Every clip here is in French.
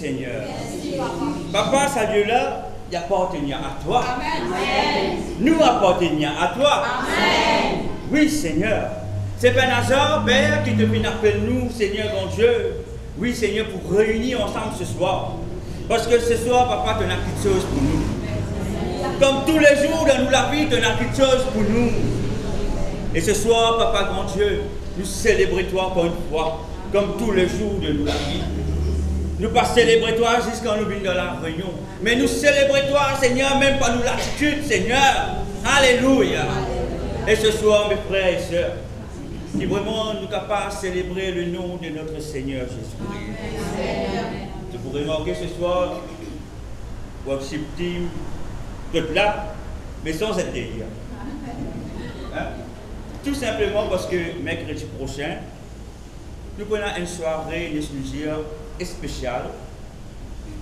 Seigneur. Papa, ce Dieu-là, il appartient à toi. Amen. Nous appartenons à toi. Amen. Oui, Seigneur. C'est pas un hasard, Père, qui te vient appeler nous, Seigneur, mon Dieu. Oui, Seigneur, pour réunir ensemble ce soir. Parce que ce soir, Papa, tu as quelque chose pour nous. Comme tous les jours dans la vie, tu as quelque chose pour nous. Et ce soir, Papa, grand Dieu, nous célébrons toi encore une fois, comme tous les jours de la vie. Nous pas célébrer toi jusqu'à nous venir dans la réunion. Mais nous célébrer toi, Seigneur, même par nous l'attitude, Seigneur. Alléluia. Et ce soir, mes frères et sœurs, si vraiment nous sommes capables de célébrer le nom de notre Seigneur Jésus-Christ. Je pourrais remarquer ce soir, worship team, tout là, mais sans être derrière. Hein? Tout simplement parce que mercredi prochain, nous prenons une soirée de mesures spéciale.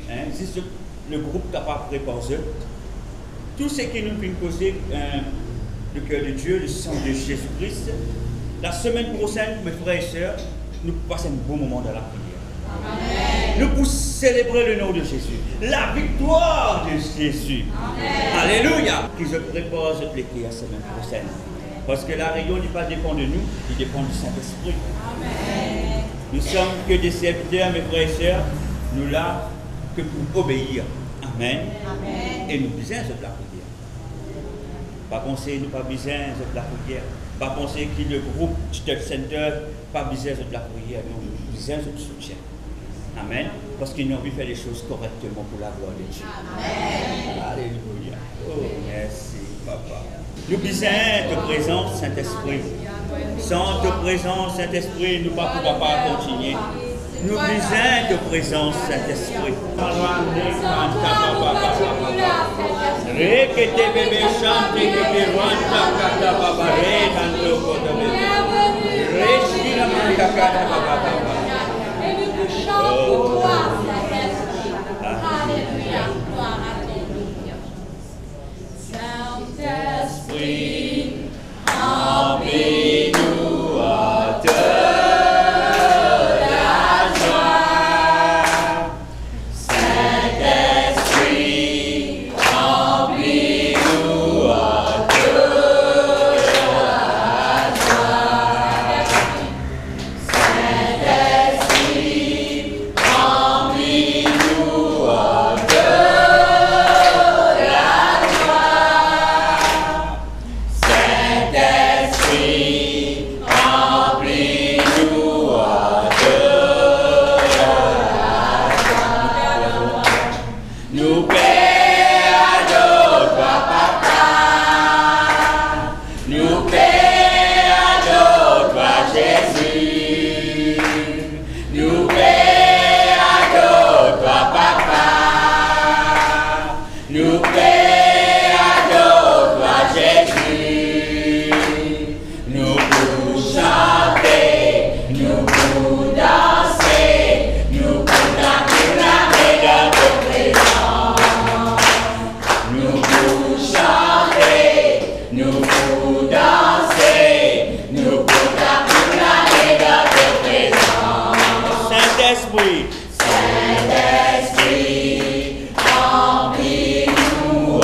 Hein? C'est le groupe capable de préparer. Tout ce qui nous fait causer le cœur de Dieu, le sang de Jésus-Christ. La semaine prochaine, mes frères et sœurs, nous passons un bon moment dans la prière. Amen. Nous pouvons célébrer le nom de Jésus, la victoire de Jésus. Amen. Alléluia. Que je prépare, je plaît la semaine prochaine. Parce que la réunion n'est pas dépend de nous, il dépend du Saint-Esprit. Nous sommes que des serviteurs, mes frères et sœurs, nous là que pour obéir. Amen. Amen. Et nous besoin de la prière. Pas penser, nous pas besoin de la prière. Pas penser que le groupe Church Center pas besoin de la prière, nous besoin de soutien. Amen. Parce qu'ils ont envie de faire les choses correctement pour la gloire de Dieu. Amen. Alléluia. Oh, merci, Papa. Nous besoin de présence, Saint-Esprit. Sans ta présence, Saint-Esprit, nous ne pouvons pas continuer. Nous besoin de présence, Saint-Esprit. Rekete bébé chante que rwanda kata baba re tanto kodo bébé. Respira manda kata baba. Et nous te chantons gloire, Saint-Esprit. Alléluia. Gloire à ton nom. Saint-Esprit, remplis-nous à te. Saint-Esprit, remplis-nous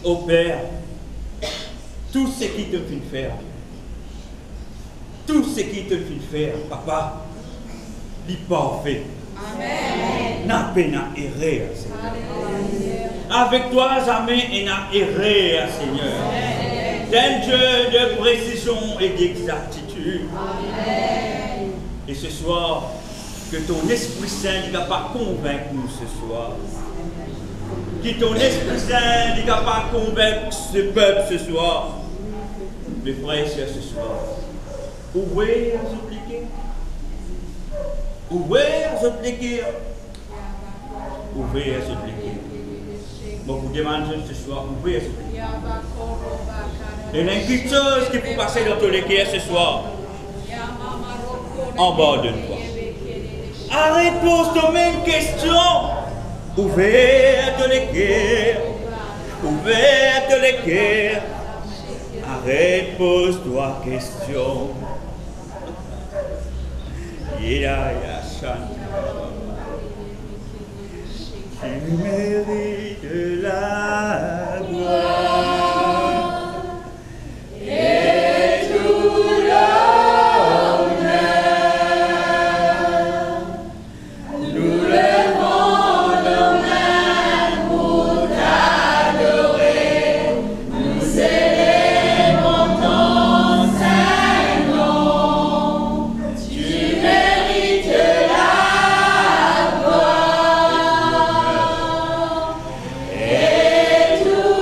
Ô Père, tout ce qui te fait faire, tout ce qui te fait faire, papa, dit parfait. Amen. N'a pas erré, Seigneur. Avec toi, jamais il n'a erré, Seigneur. T'es Dieu de précision et d'exactitude. Amen. Et ce soir, que ton Esprit Saint n'est pas convaincre nous ce soir. Que ton Esprit Saint n'est pas convaincre ce peuple ce soir. Mes frères et sœurs, ce soir, ouvrez à suppliquer. Ouvrez à suppliquer. Ouvrez à suppliquer. Moi, vous demandez ce soir, ouvrez à suppliquer. Et il y a une petite chose qui peut passer dans tous les cœurs ce soir. En bas de toi. Arrête, pose-toi une question. Ouverte les cœurs. Ouverte les cœurs. Arrête, pose-toi question. Tu mérites la gloire et tout l'honneur. Nous levons nos mains pour t'adorer. Nous élevons ton saint nom. Tu mérites la gloire et tout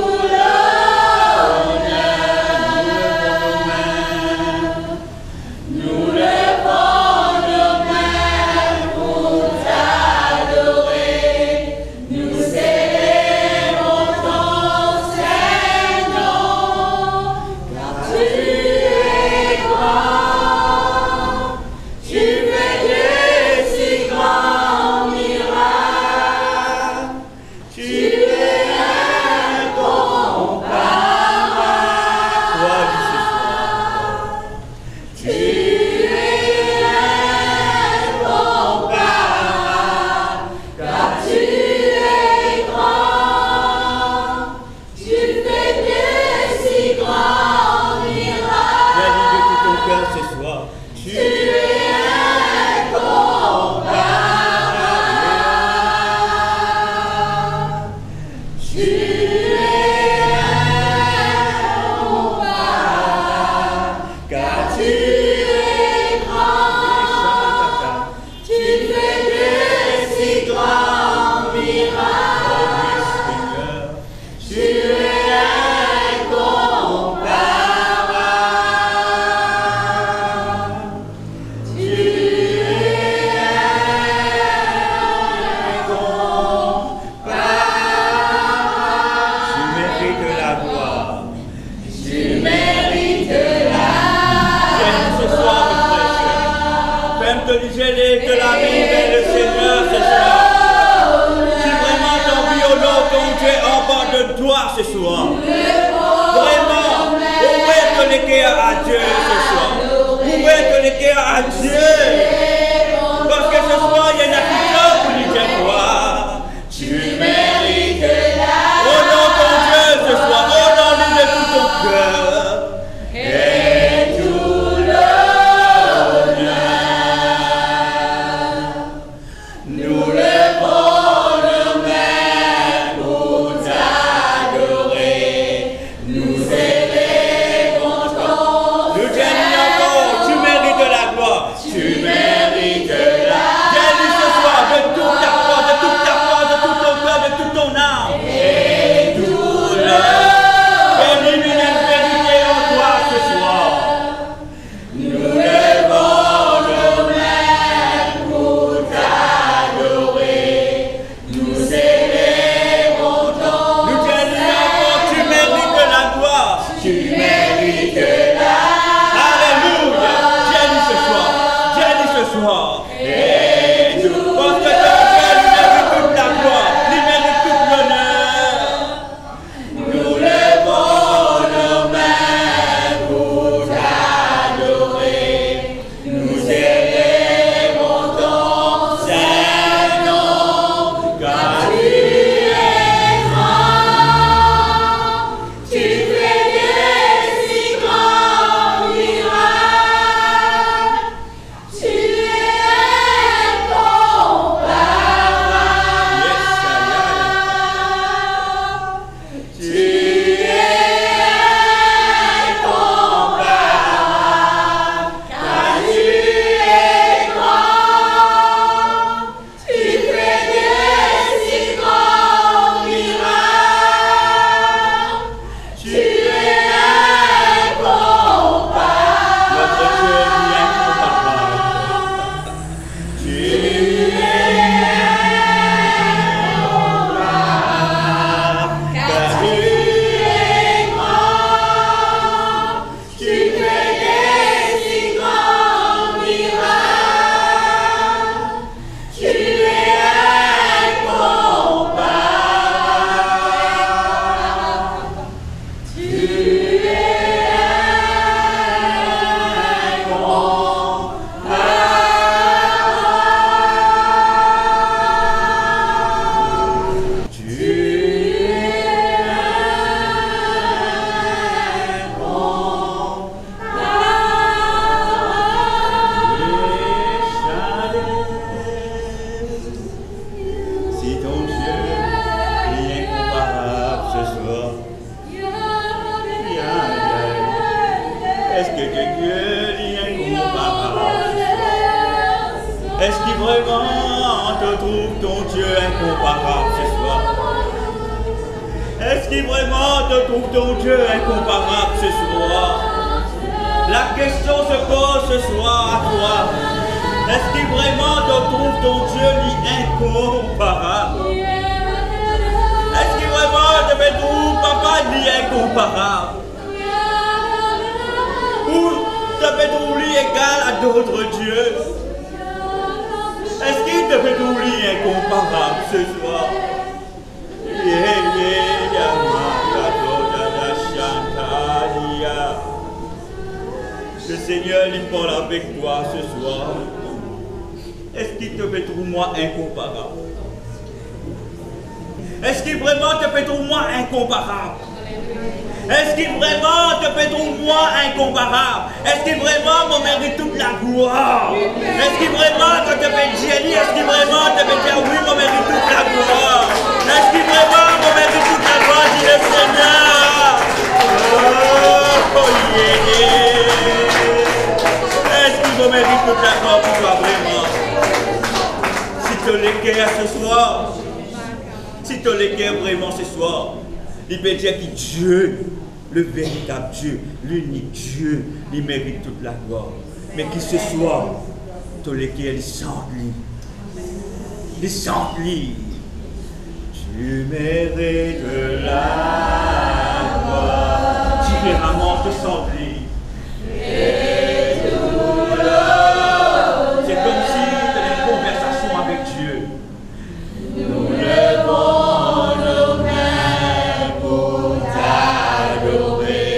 Si ton Dieu est incomparable ce soir. Est-ce que ton Dieu est incomparable? Est-ce qu'il vraiment te trouve ton Dieu incomparable ce soir? Est-ce qu'il vraiment te trouve ton Dieu incomparable ce soir? La question se pose ce soir à toi. Est-ce qu'il vraiment te trouve ton Dieu incomparable? Est-ce qu'il vraiment te trouve papa incomparable? Ou te trouve égal à d'autres dieux? Est-ce qu'il te fait trouver incomparable ce soir? Le Seigneur, il parle avec toi ce soir. Est-ce qu'il te fait trouver moi incomparable? Est-ce qu'il vraiment te fait trouver moi incomparable? Est-ce qu'il vraiment te fait trouver moi incomparable? Est-ce qu'il vraiment me mérite toute la gloire? Est-ce qu'il vraiment te fait génie? Est-ce qu'il vraiment te fait dire oui, me mérite toute la gloire? Est-ce qu'il vraiment me mérite toute la gloire? Dit le Seigneur. Oh yeah. Est-ce qu'il me mérite toute la gloire pour toi vraiment? Si tu l'équerres ce soir, si tu l'équerres vraiment ce soir, il peut dire que Dieu, le véritable Dieu, l'unique Dieu, il mérite toute la gloire. Mais que ce soir, tous lesquels ils sentent lui. Ils sentent lui. Tu mérites la gloire. Différemment, tu sens lui. C'est comme si tu avais une conversation avec Dieu. Nous levons nos mains pour t'adorer.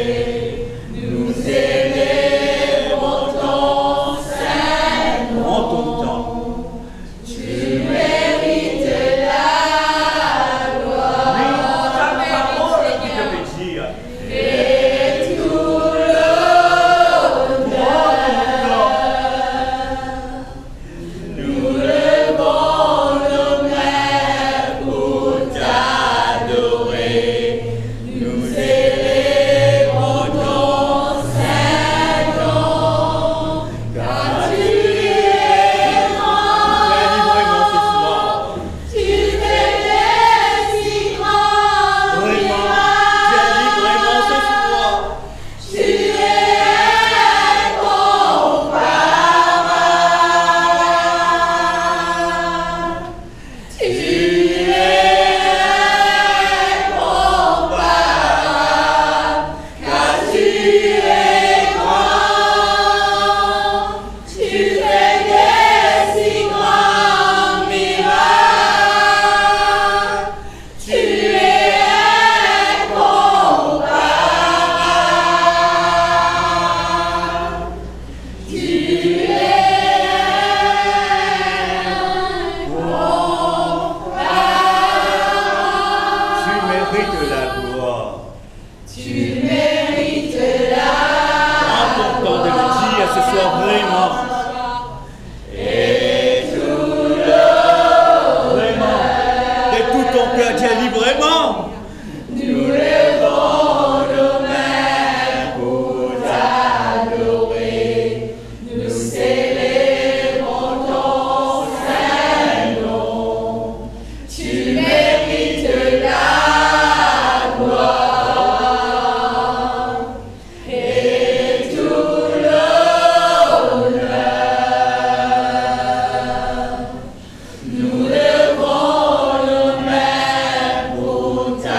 Nous élevons ton Saint-Nom. En ton temps. Tu mérites la gloire. Mais ta parole qui te fait dire. Et tout l'honneur. Nous levons nos mains pour t'adorer. Nous élevons ton Saint-Nom. Car tu es grand. Tu es si grand. Vraiment, tu es vraiment ce soir. Tu es incomparable. Tu es incomparable. Car tu es grand. Tu fais des si grands miracles. Tu es incomparable. Tu es incomparable. Tu mérites la gloire. Tu mérites la gloire. Prends ton temps de le dire ce soir vraiment. Et tout vraiment. De tout ton cœur, dis-le vraiment. Nous levons nos mains pour t'adorer. Nous célébrons ton Saint-Nom. Tu mérites la gloire et tout l'honneur. Nous levons nos mains pour t'adorer.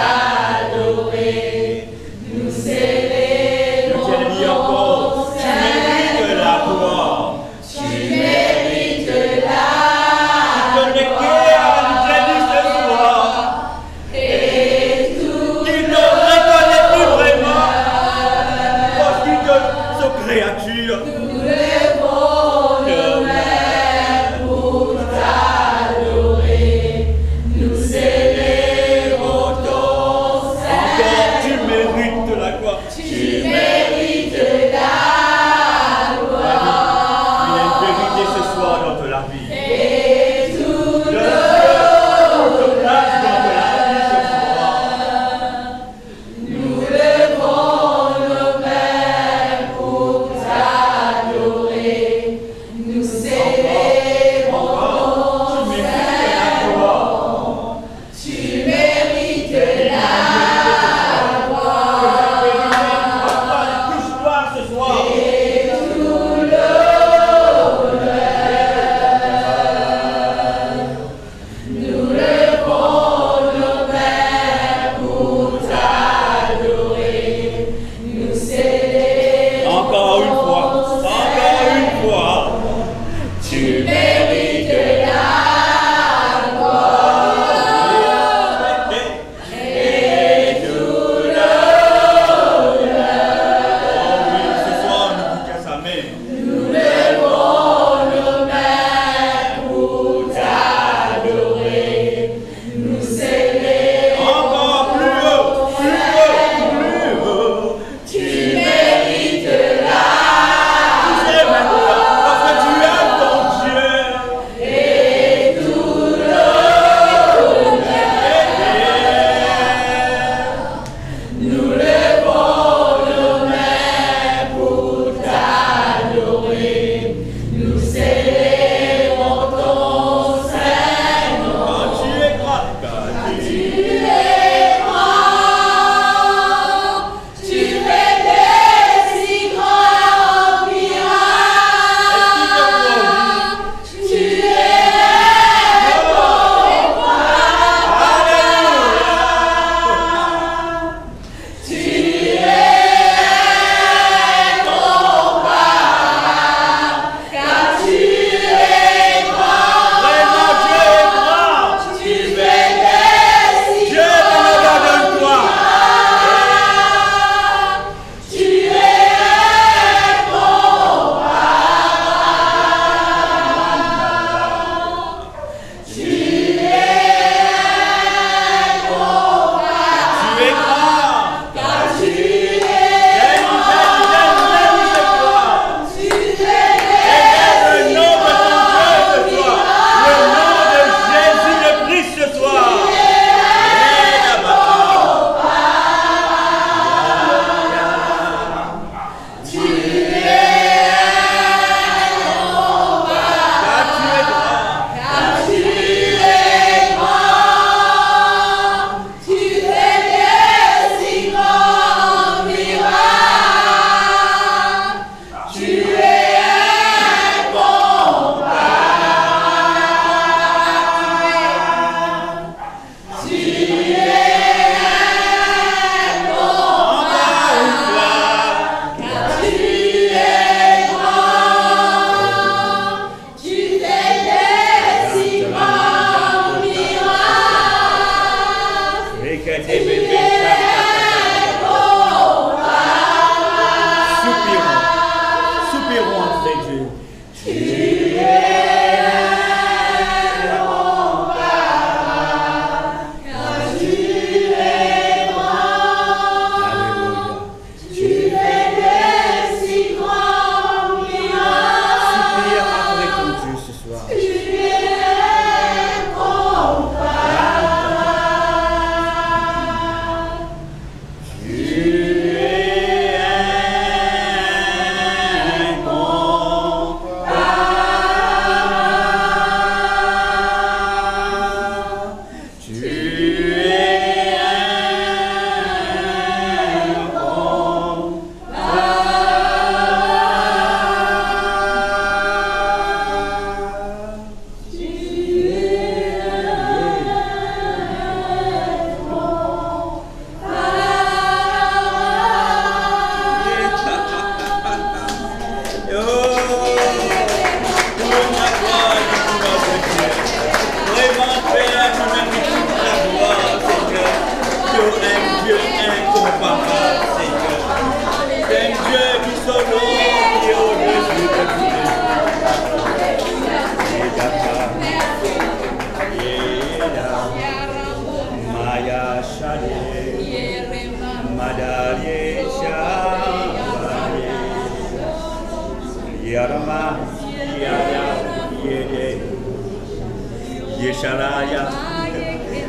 Yeshalaya,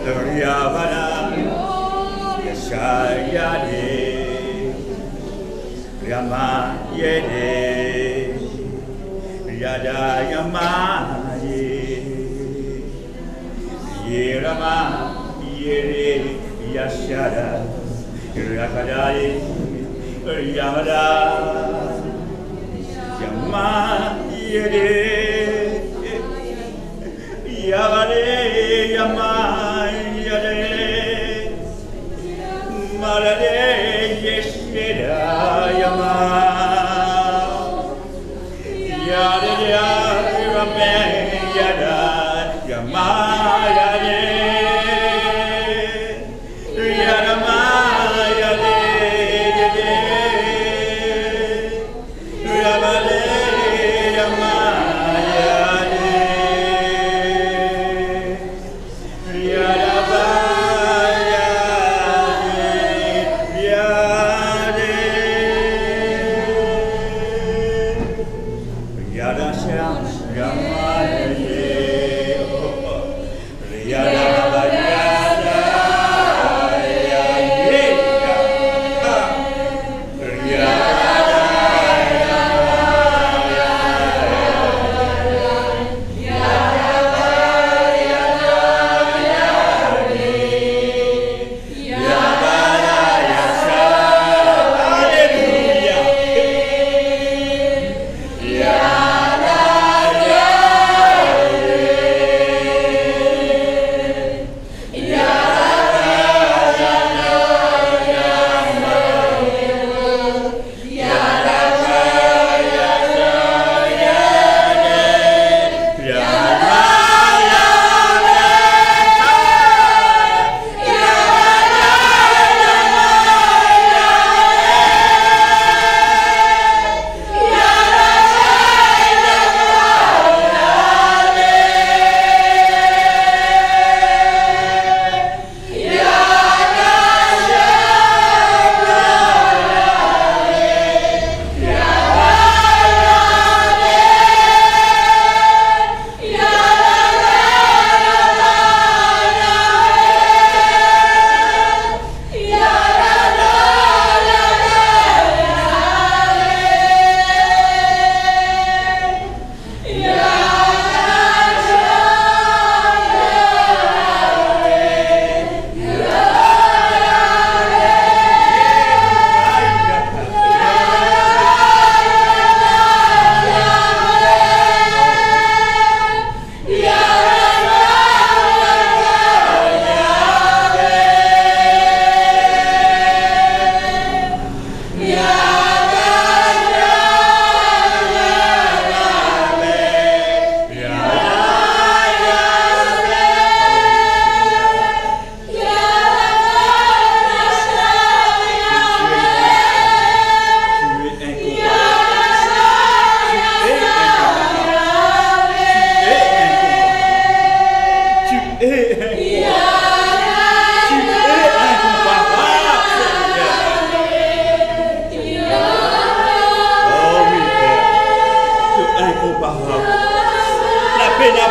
Riyavana, Yeshayade, Yama Yede, Yada Yamaye, Yerama Yere, Yashada, Yakadaye, Yamada, Yama Yede, Yavale, Yama Yade, Marade, Yeshida, Yama, Yada, Yada, Yada, Yama, Yade, Yadama, Yade, Yavale, Yama, Yade, Yadaba,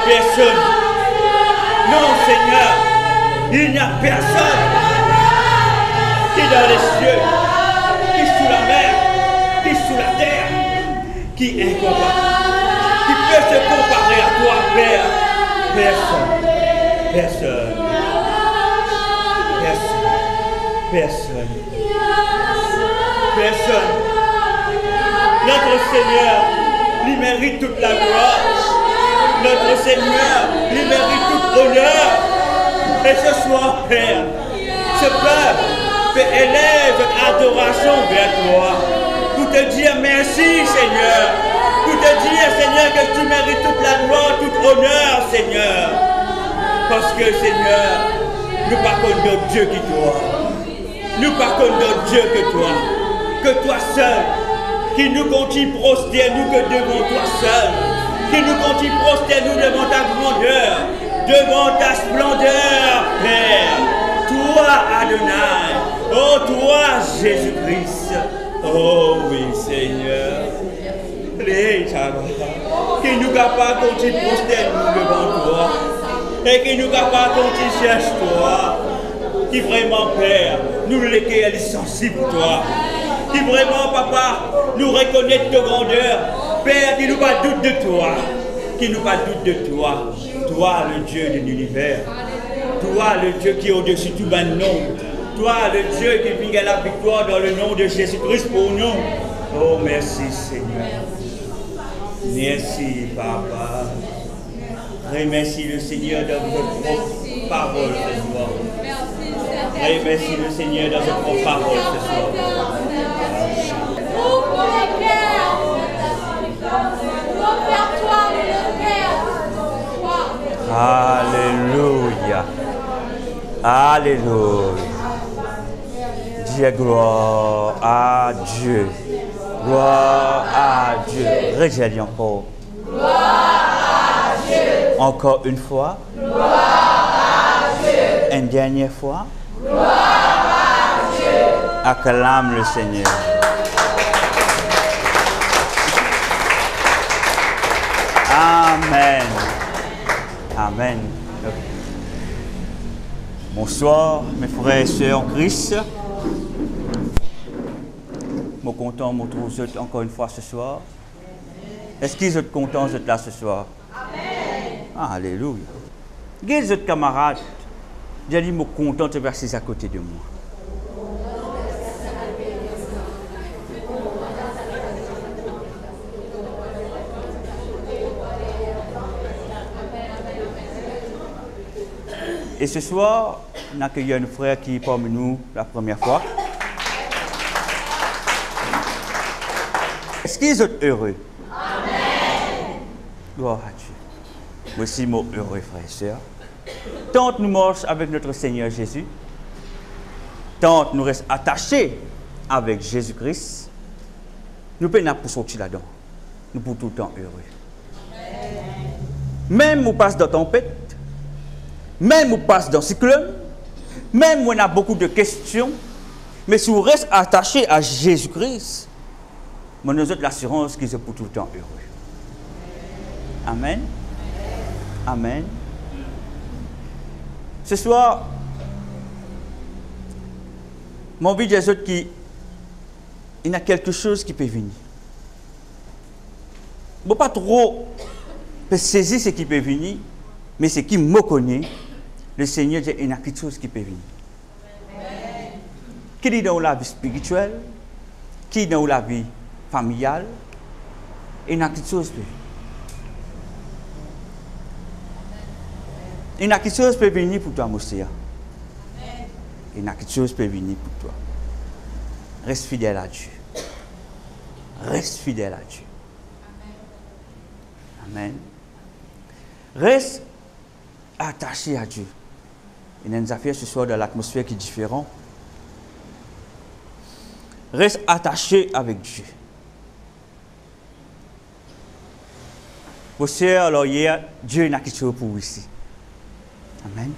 personne. Non, Seigneur, il n'y a personne qui est dans les cieux, qui est sous la mer, qui est sous la terre, qui est incomparable, qui peut se comparer à toi, Père. Personne. Personne. Personne. Personne. Personne. Notre Seigneur, il mérite toute la gloire. Notre Seigneur, il mérite tout honneur. Et ce soir, Père, ce peuple élève adoration vers toi. Pour te dire merci, Seigneur. Pour te dire, Seigneur, que tu mérites toute la gloire, tout honneur, Seigneur. Parce que, Seigneur, nous parlons d'autre Dieu que toi. Nous parlons d'autre Dieu que toi. Que toi seul, qui nous continue prosterner, nous que devant toi seul. Qui nous continue prosterner, nous devant ta grandeur, devant ta splendeur, Père. Toi, Adonai. Oh, toi, Jésus-Christ. Oh, oui, Seigneur. Qui nous capable de continuer prosterner, nous devant toi. Et qui nous capable quand il cherche toi. Qui vraiment, Père, nous lesquels est sensible pour toi. Qui vraiment, Papa, nous reconnaît ta grandeur. Père, qui nous pas doute de toi. Qui nous pas doute de toi. Toi, le Dieu de l'univers. Toi, le Dieu qui est au-dessus de tout ben nom. Toi, le Dieu qui vient la victoire dans le nom de Jésus-Christ pour nous. Oh, merci, Seigneur. Merci, Papa. Remercie le Seigneur dans votre propre parole ce soir. Remercie le Seigneur dans votre propre parole ce soir. Ouvre les cœurs. Ouvre toi le Alléluia. Alléluia. Dis gloire à Dieu. Gloire à Dieu. Régèle encore. Gloire à Dieu. Encore une fois. Gloire à Dieu. Une dernière fois. Gloire à Dieu. Acclame le Seigneur. Amen. Amen. Bonsoir, mes frères et sœurs en Christ. Je suis content de me retrouver encore une fois ce soir. Est-ce qu'ils sont contents d'être là ce soir? Amen. Alléluia. Quels autres camarades, j'ai dit, je suis content de verser à côté de moi. Et ce soir, on accueille un frère qui est parmi nous la première fois. Est-ce qu'ils sont heureux? Amen. Gloire à Dieu. Moi aussi, moi heureux, frères et sœurs. Tant nous marchons avec notre Seigneur Jésus, tant nous restons attachés avec Jésus-Christ, nous pouvons pour sortir là-dedans. Nous pouvons tout le temps heureux. Amen. Même nous passons dans tempête, même on passe dans le cyclone, même on a beaucoup de questions, mais si on reste attaché à Jésus-Christ, on a l'assurance qu'ils sont pour tout le temps heureux. Amen. Amen. Ce soir, mon but des autres qui, il y a quelque chose qui peut venir. Je ne peux pas trop saisir ce qui peut venir, mais ce qui me connaît, le Seigneur dit il y a quelque chose qui peut venir. Qui est dans la vie spirituelle, qui est dans la vie familiale, il y a quelque chose qui peut venir. Il y a quelque chose qui peut venir pour toi, Moussia. Il y a quelque chose qui peut venir pour toi. Reste fidèle à Dieu. Reste fidèle à Dieu. Amen. Reste attaché à Dieu. Il y a une affaire ce soir dans l'atmosphère qui est différente. Reste attaché avec Dieu. Vos sœurs, alors hier, Dieu n'a quelque chose pour vous ici. Amen.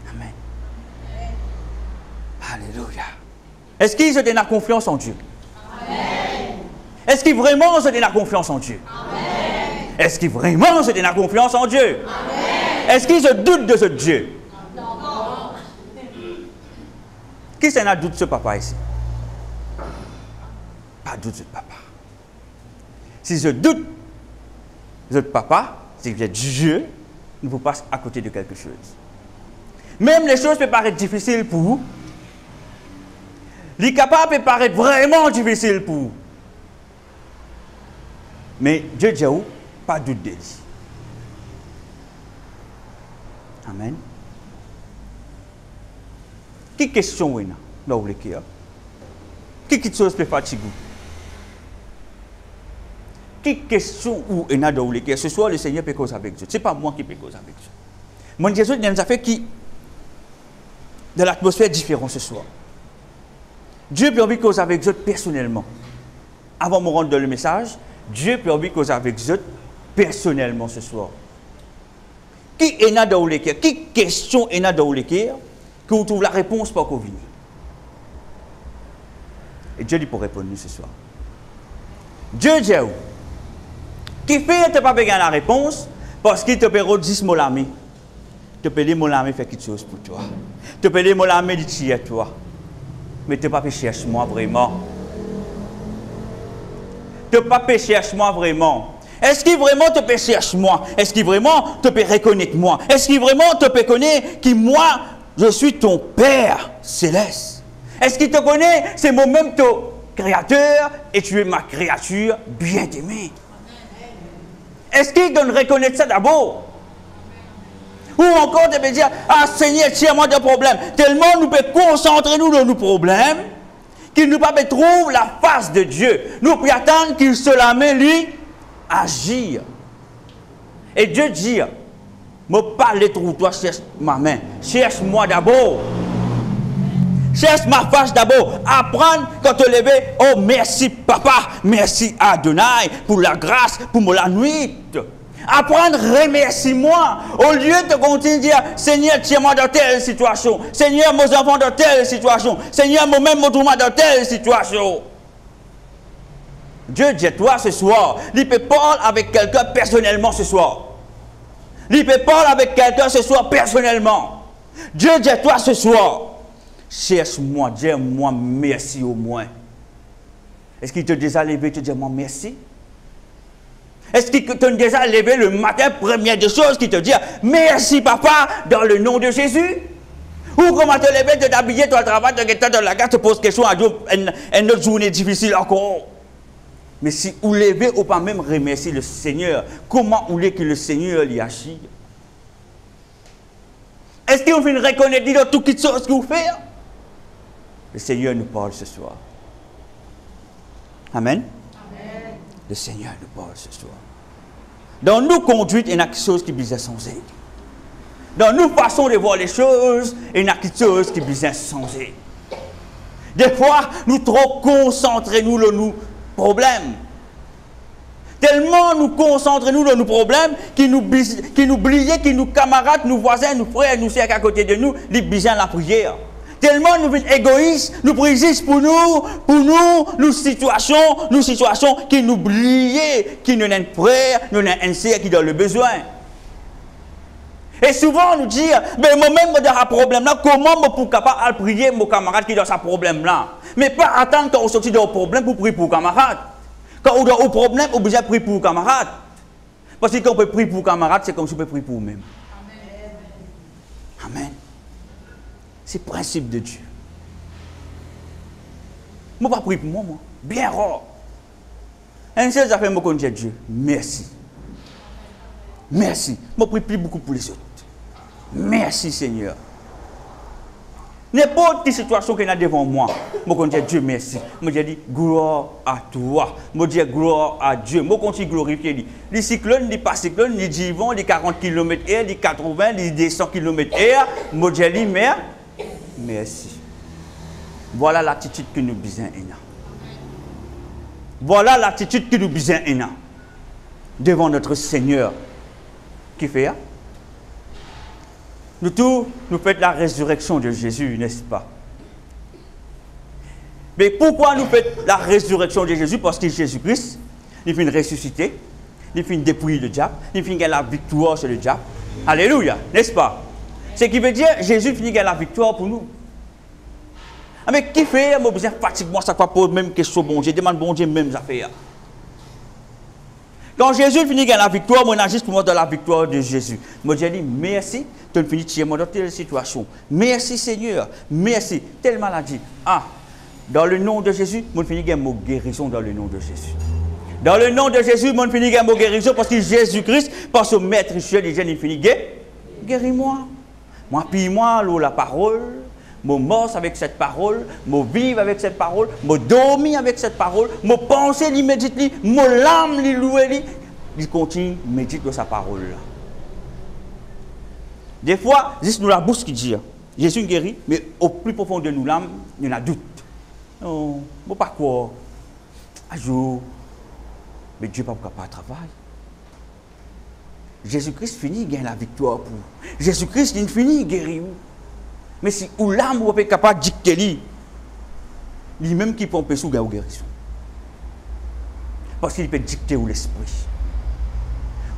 Amen. Alléluia. Est-ce qu'ils ont de la confiance en Dieu? Amen. Est-ce qu'ils vraiment ont de la confiance en Dieu? Amen. Est-ce qu'ils vraiment ont de la confiance en Dieu? Amen. Est-ce qu'ils se doutent de ce Dieu? Non. Qui s'en a doute de ce papa ici? Pas doute de ce papa. Si je doute de ce papa, c'est que Dieu ne vous passe à côté de quelque chose. Même les choses peuvent paraître difficiles pour vous. L'incapable peut paraître vraiment difficile pour vous. Mais Dieu dit, pas de doute de lui. Amen. Quelle question est là dans le cœur? Quelle chose peut fatiguer? Quelle question est là dans le cœur? Ce soir, le Seigneur peut causer avec Dieu. Ce n'est pas moi qui peux causer avec Dieu. Mon Jésus, il y a une affaire qui, de l'atmosphère différente ce soir. Dieu peut envie de causer avec Dieu personnellement. Avant de me rendre dans le message, Dieu peut envie de causer avec Dieu personnellement ce soir. Qui est là dans le cœur? Quelle question est là dans le cœur que vous trouvez la réponse pour qu'on vienne? Et Dieu dit pour répondre ce soir. Dieu dit où? Qui fait que tu n'as pas besoin de la réponse parce qu'il te peut redire mon ami. Tu peux dire, mon ami fait quelque chose pour toi. Tu peux dire, mon ami dit, toi. Mais tu ne peux pas chercher moi vraiment. Tu ne peux pas chercher moi vraiment. Est-ce qu'il vraiment te peut chercher moi? Est-ce qu'il vraiment te peut reconnaître moi? Est-ce qu'il vraiment te peut connaître que moi, je suis ton Père céleste? Est-ce qu'il te connaît? C'est moi-même ton créateur et tu es ma créature bien-aimée. Est-ce qu'il donne reconnaître ça d'abord? Ou encore tu peux dire, ah Seigneur, tire-moi de problème. Tellement nous pouvons concentrer nous dans nos problèmes qu'il nous pas trouver la face de Dieu. Nous pouvons attendre qu'il se la met lui agir. Et Dieu dit, me parle trop, toi cherche ma main. Cherche-moi d'abord. Cherche ma face d'abord. Apprendre quand te lever. Oh merci papa. Merci Adonai pour la grâce, pour la nuit. Apprendre, remercie-moi. Au lieu de continuer de dire, Seigneur, tiens-moi dans telle situation. Seigneur, mes enfants dans telle situation. Seigneur, moi-même, moi dans telle situation. Dieu dit toi ce soir, il peut parler avec quelqu'un personnellement ce soir. Il peut parler avec quelqu'un ce soir personnellement. Dieu dit toi ce soir, cherche-moi, dis-moi merci au moins. Est-ce qu'il te déjà levé, te dis moi merci? Est-ce qu'il te déjà levé le matin, première des choses, qui te dit merci papa, dans le nom de Jésus? Ou comment te lever, te t'habiller, toi travail, te guetter dans la gare, te pose question à Dieu, une autre journée difficile encore. Mais si vous levez, ou pas même remercier le Seigneur, comment vous voulez que le Seigneur l'y agisse? Est-ce que vous finissez reconnaître dans toutes les choses que vous faites? Le Seigneur nous parle ce soir. Amen. Amen. Le Seigneur nous parle ce soir. Dans nos conduites, il y a quelque chose qui est bien sensé. Dans nos façons de voir les choses, il y a quelque chose qui est bien sensé. Des fois, nous trop concentrés nous dans nos problèmes. Tellement nous concentrons nous dans nos problèmes qu'ils nous oublions que nos camarades, nos voisins, nos frères, nos sœurs à côté de nous, ils besoin de la prière. Tellement nous sommes égoïstes, nous prions pour nos situations qui nous oublient, qui nous ont un frère, nous ont un sœur qui ont le besoin. Et souvent, nous disons, mais moi-même, dans un problème-là, comment je suis capable de prier mon camarade qui est dans ce problème-là? Mais pas attendre quand on sortit d'un problème pour prier pour le camarade. Quand on a un problème, on doit prier pour le camarade. Parce que quand on peut prier pour le camarade, c'est comme si on peut prier pour nous-mêmes. Amen. Amen. C'est le principe de Dieu. Je ne vais pas prier pour moi. Bien rare. Un seul ça fait me connaître Dieu. Merci. Merci. Je prie plus beaucoup pour les autres. Merci Seigneur. N'importe quelle situation qu'il y a devant moi, je dis Dieu merci. Je dis gloire à toi. Je dis gloire à Dieu. Je continue à glorifier. Les cyclones, les pas cyclones, les divans, les 40 km/h, les 80, les 100 km/h. Je dis merci. Voilà l'attitude que nous besoin. Voilà l'attitude que nous besoin devant notre Seigneur. Qui fait? Nous tous, nous faisons la résurrection de Jésus, n'est-ce pas? Mais pourquoi nous faisons la résurrection de Jésus? Parce que Jésus-Christ, il finit ressusciter, il finit dépouiller le diable, il finit gagner la victoire sur le diable. Alléluia, n'est-ce pas? Ce qui veut dire, Jésus finit gagner la victoire pour nous. Mais qui fait? Moi, besoin fatigue-moi, ça ne pas même question bon Dieu, demande bon Dieu même affaire. Quand Jésus finit gagner la victoire, moi, j'agis pour moi dans la victoire de Jésus. Moi, j'ai dit merci, tu as fini de tirer dans telle situation. Merci Seigneur, merci. Telle maladie. Ah, dans le nom de Jésus, moi, finis gagner mon guérison dans le nom de Jésus. Dans le nom de Jésus, moi, finis gagner mon guérison parce que Jésus-Christ, par son maître, il finit guéris-moi. Moi, pille-moi la parole. Je morce avec cette parole, je vive avec cette parole, je dormir avec cette parole, je pense l'immédiatement, je l'âme louer, il continue à méditer de sa parole. Des fois, juste nous la bouche qui dit, Jésus guérit, mais au plus profond de nous l'âme, il y a doute. Non, je ne sais pas quoi. Mais Dieu n'est pas capable de travailler. Jésus-Christ finit de gagner la victoire pour vous. Jésus-Christ il finit de guérir. Mais si ou l'âme vous êtes capable de dicter lui-même qui peut empêcher la guérison. Parce qu'il peut dicter ou l'esprit.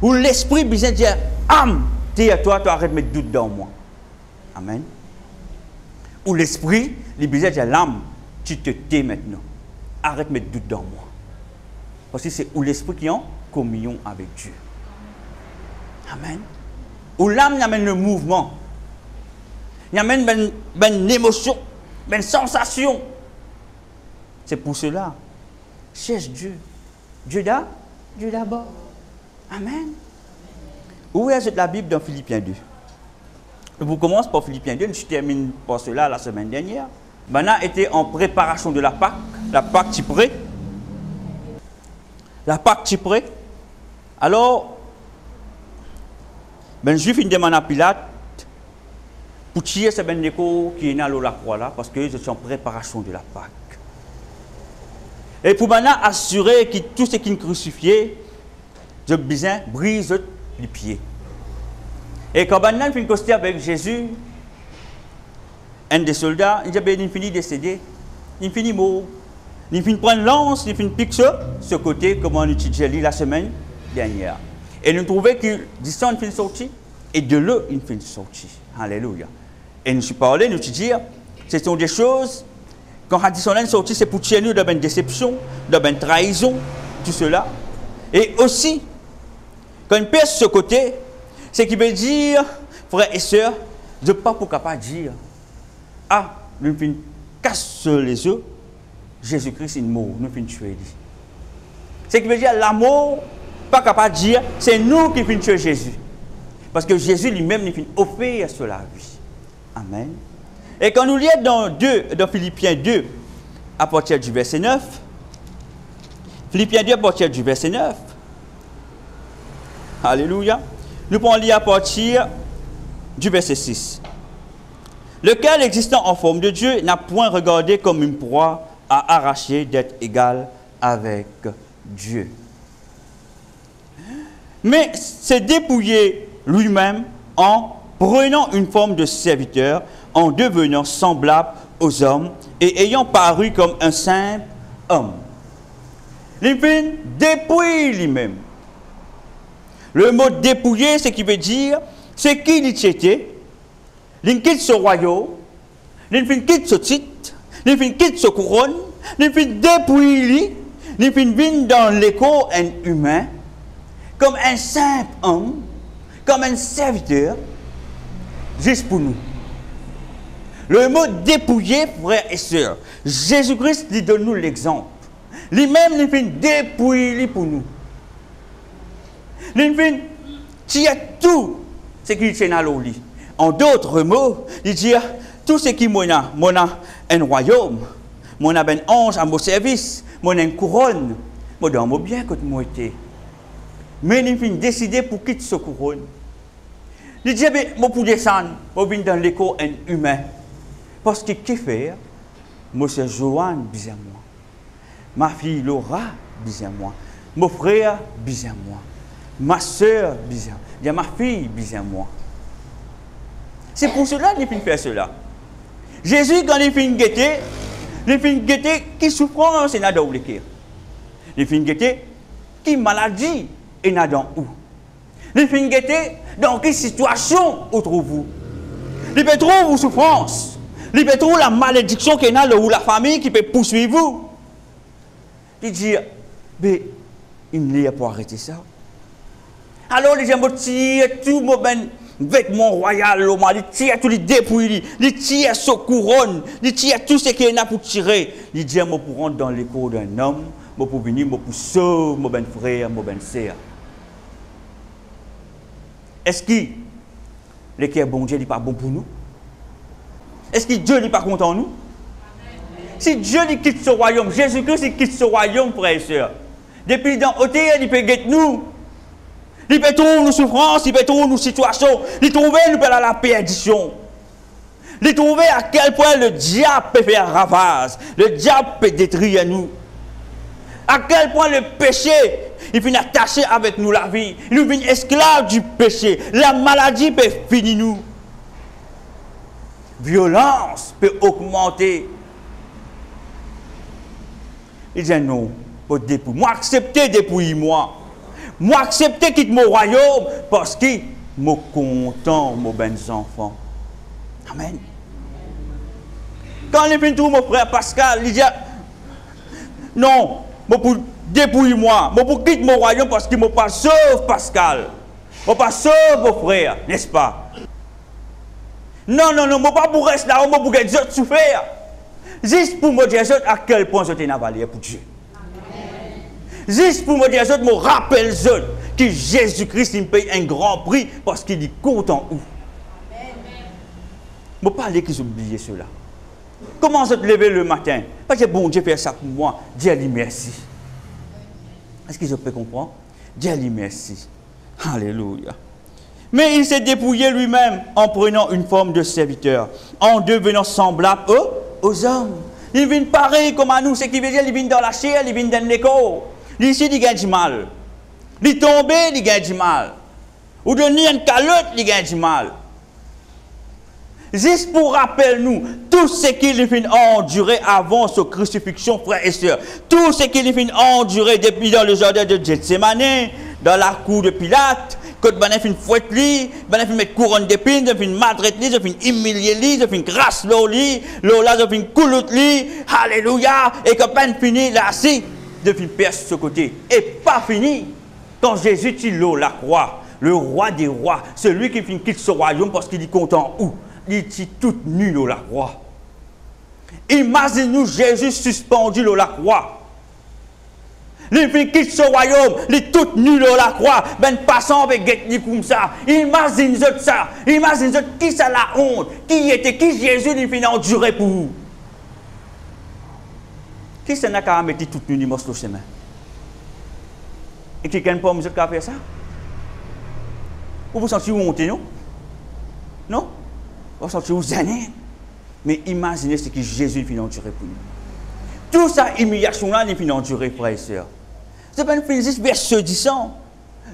Ou l'esprit besoin de dire âme, t'es à toi, tu arrêtes de mettre doute dans moi. Amen. Ou l'esprit, les bisous de l'âme, tu te tais maintenant. Arrête de mettre doute dans moi. Parce que c'est où l'esprit qui est en communion avec Dieu. Amen. Où l'âme amène le mouvement. Il amène une émotion, une sensation. C'est pour cela. Cherche Dieu. Dieu là, Dieu d'abord. Amen. Où est la Bible dans Philippiens 2? Je vous commence par Philippiens 2, je termine par cela la semaine dernière. Maintenant, était en préparation de la Pâque qui prête. La Pâque qui prête. Alors, ben juif il demande à Pilate pour tirer ce ben écho qui est dans la croix là, parce que je suis en préparation de la Pâque. Et pour maintenant assurer que tout ce qui est crucifié, je besoin brise les pieds. Et quand maintenant il finit avec Jésus, un des soldats, il finit décédé, il finit mort, il finit prendre lance, il finit piquer ce côté, comme on utilisait la semaine dernière. Et nous trouvons que du sang il finit sorti, et de l'eau il finit sorti. Alléluia. Et nous suis parlé, nous dire, ce sont des choses, quand Radisson est sorti, c'est pour tuer nous d'une déception, d'une trahison, tout cela. Et aussi, quand il pèse ce côté, c'est qu'il veut dire, frères et sœurs, je ne peux pas pour capable dire, ah, nous finissons casse les œufs, Jésus-Christ est mort, nous finissons tuer. C'est qu'il veut dire, l'amour, pas capable de dire, c'est nous qui finissons tuer Jésus. Parce que Jésus lui-même, nous finissons offrir sur la vie. Amen. Et quand nous lisons dans Philippiens 2, à partir du verset 9, Philippiens 2, à partir du verset 9, Alléluia, nous pouvons lire à partir du verset 6. Lequel, existant en forme de Dieu, n'a point regardé comme une proie à arracher d'être égal avec Dieu. Mais s'est dépouillé lui-même en prenant une forme de serviteur, en devenant semblable aux hommes et ayant paru comme un simple homme. Il vient dépouiller lui-même. Le mot dépouiller, c'est qui veut dire, c'est qui il était, il quitte ce royaume, il quitte ce titre, il quitte ce couronne, il dépouiller, il vient dans l'écho humain, comme un simple homme, comme un serviteur, juste pour nous. Le mot dépouiller, frères et sœurs, Jésus-Christ lui donne nous l'exemple. Lui-même, il fait dépouiller pour nous. Il fait tirer tout ce qui est dans l'eau. En d'autres mots, il dit tout ce qui est un royaume, mon un ange à mon service, mon une couronne, mon dans mon bien que moi été. Mais il fait décider pour quitter ce couronne. Il dit moi pour descendre, pour venir dans l'écho humain. Parce que qui fait, moi c'est Joanne bisous moi, ma fille Laura bisous moi, mon frère bisous moi, ma soeur bisous, il y a ma fille bisous moi. C'est pour cela qu'il fait cela. Jésus quand il fait guetter qui souffrance et n'a dans le cœur. Il fait guetter qui maladie et n'a dans où. Il fait guetter dans quelle situation où trouvez-vous. Il peut trouver vos souffrances. Il peut trouver la malédiction qu'il y a ou la famille qui peut poursuivre vous. Il dit, mais il n'y a pas arrêter ça. Alors, les gens tirent tout mon vêtement royal, il tire tout les dépouilles, il tire sa couronne, il tire tout ce qu'il y a pour tirer. Il dit, moi pour rentrer dans l'écho d'un homme, moi pour venir, moi pour sauver mon ben frère, mon ben sœur. Est-ce que le cœur bon Dieu n'est pas bon pour nous? Est-ce que Dieu n'est pas content de nous? Si Dieu quitte ce royaume, Jésus-Christ quitte ce royaume, frères et sœurs. Depuis dans le terre, il peut guetter nous. Il peut trouver nos souffrances, il peut trouver nos situations. Il peut trouver nous à la perdition. Il peut trouver à quel point le diable peut faire ravage. Le diable peut détruire nous. À quel point le péché, il finit attaché avec nous la vie. Il nous devient esclave du péché. La maladie peut finir nous. Violence peut augmenter. Il dit non, pour dépouiller. Moi, accepter dépouiller moi. Moi, accepter quitter mon royaume parce que Moi content, mon ben enfants. Amen. Quand il finit tout, mon frère Pascal, il dit non, moi pour dépouiller moi, moi pour quitter mon royaume parce qu'il ne m'a pas sauvé Pascal. Je ne pas sauve vos frères, n'est-ce pas? Non, non, non, je ne pas pour rester là, je pour que Dieu souffert. Juste pour me dire à quel point je t'ai navalé pour Dieu. Juste pour me dire, je me rappelle que Jésus-Christ me paye un grand prix parce qu'il est content où. Je ne veux pas aller qu'ils oublient cela. Comment se lever le matin? Parce que bon Dieu fait ça pour moi. Dieu lui merci. Est-ce que je peux comprendre? Dieu lui merci. Alléluia. Mais il s'est dépouillé lui-même en prenant une forme de serviteur, en devenant semblable aux hommes. Il vient pareil comme à nous, ce qui veut dire qu'il vient dans la chair, il vient dans l'écho. Ici, il gagne du mal. Il tombe, il gagne du mal. Ou de nier une calotte, il gagne du mal. Juste pour rappeler nous, tout ce qu'il a enduré avant sa crucifixion, frères et sœurs, tout ce qu'il a enduré depuis dans le jardin de Gethsemane, dans la cour de Pilate, quand il a fait une fouette, il a fait une couronne d'épines, il a fait une madrette, il a fait une humilier, il a fait une grâce, il a fait une couloute, alléluia, et quand il a fini, là, si, il a fait une perce de ce côté. Et pas fini, quand Jésus tire l'eau, la croix, le roi des rois, celui qui quitte ce royaume parce qu'il est content où? Il est tout nu dans la croix. Imaginez-nous Jésus suspendu dans la croix. Il quitte ce royaume, il est tout nu dans la croix, ben passant avec Guetni comme ça. Imaginez-vous ça. Imaginez-vous qui ça la honte, qui Jésus il finit enduré pour vous. Qui ça n'a qu'à mettre tout nu dans le chemin? Et qui n'a pas mesure de faire ça? Vous vous sentez honté, non? Non? Vous vous sentez gêné? Mais imaginez ce que Jésus finit enduré pour nous. Tout ça, humiliation-là, il finit enduré, frères et sœurs. C'est pas une fin juste verset 10 ans.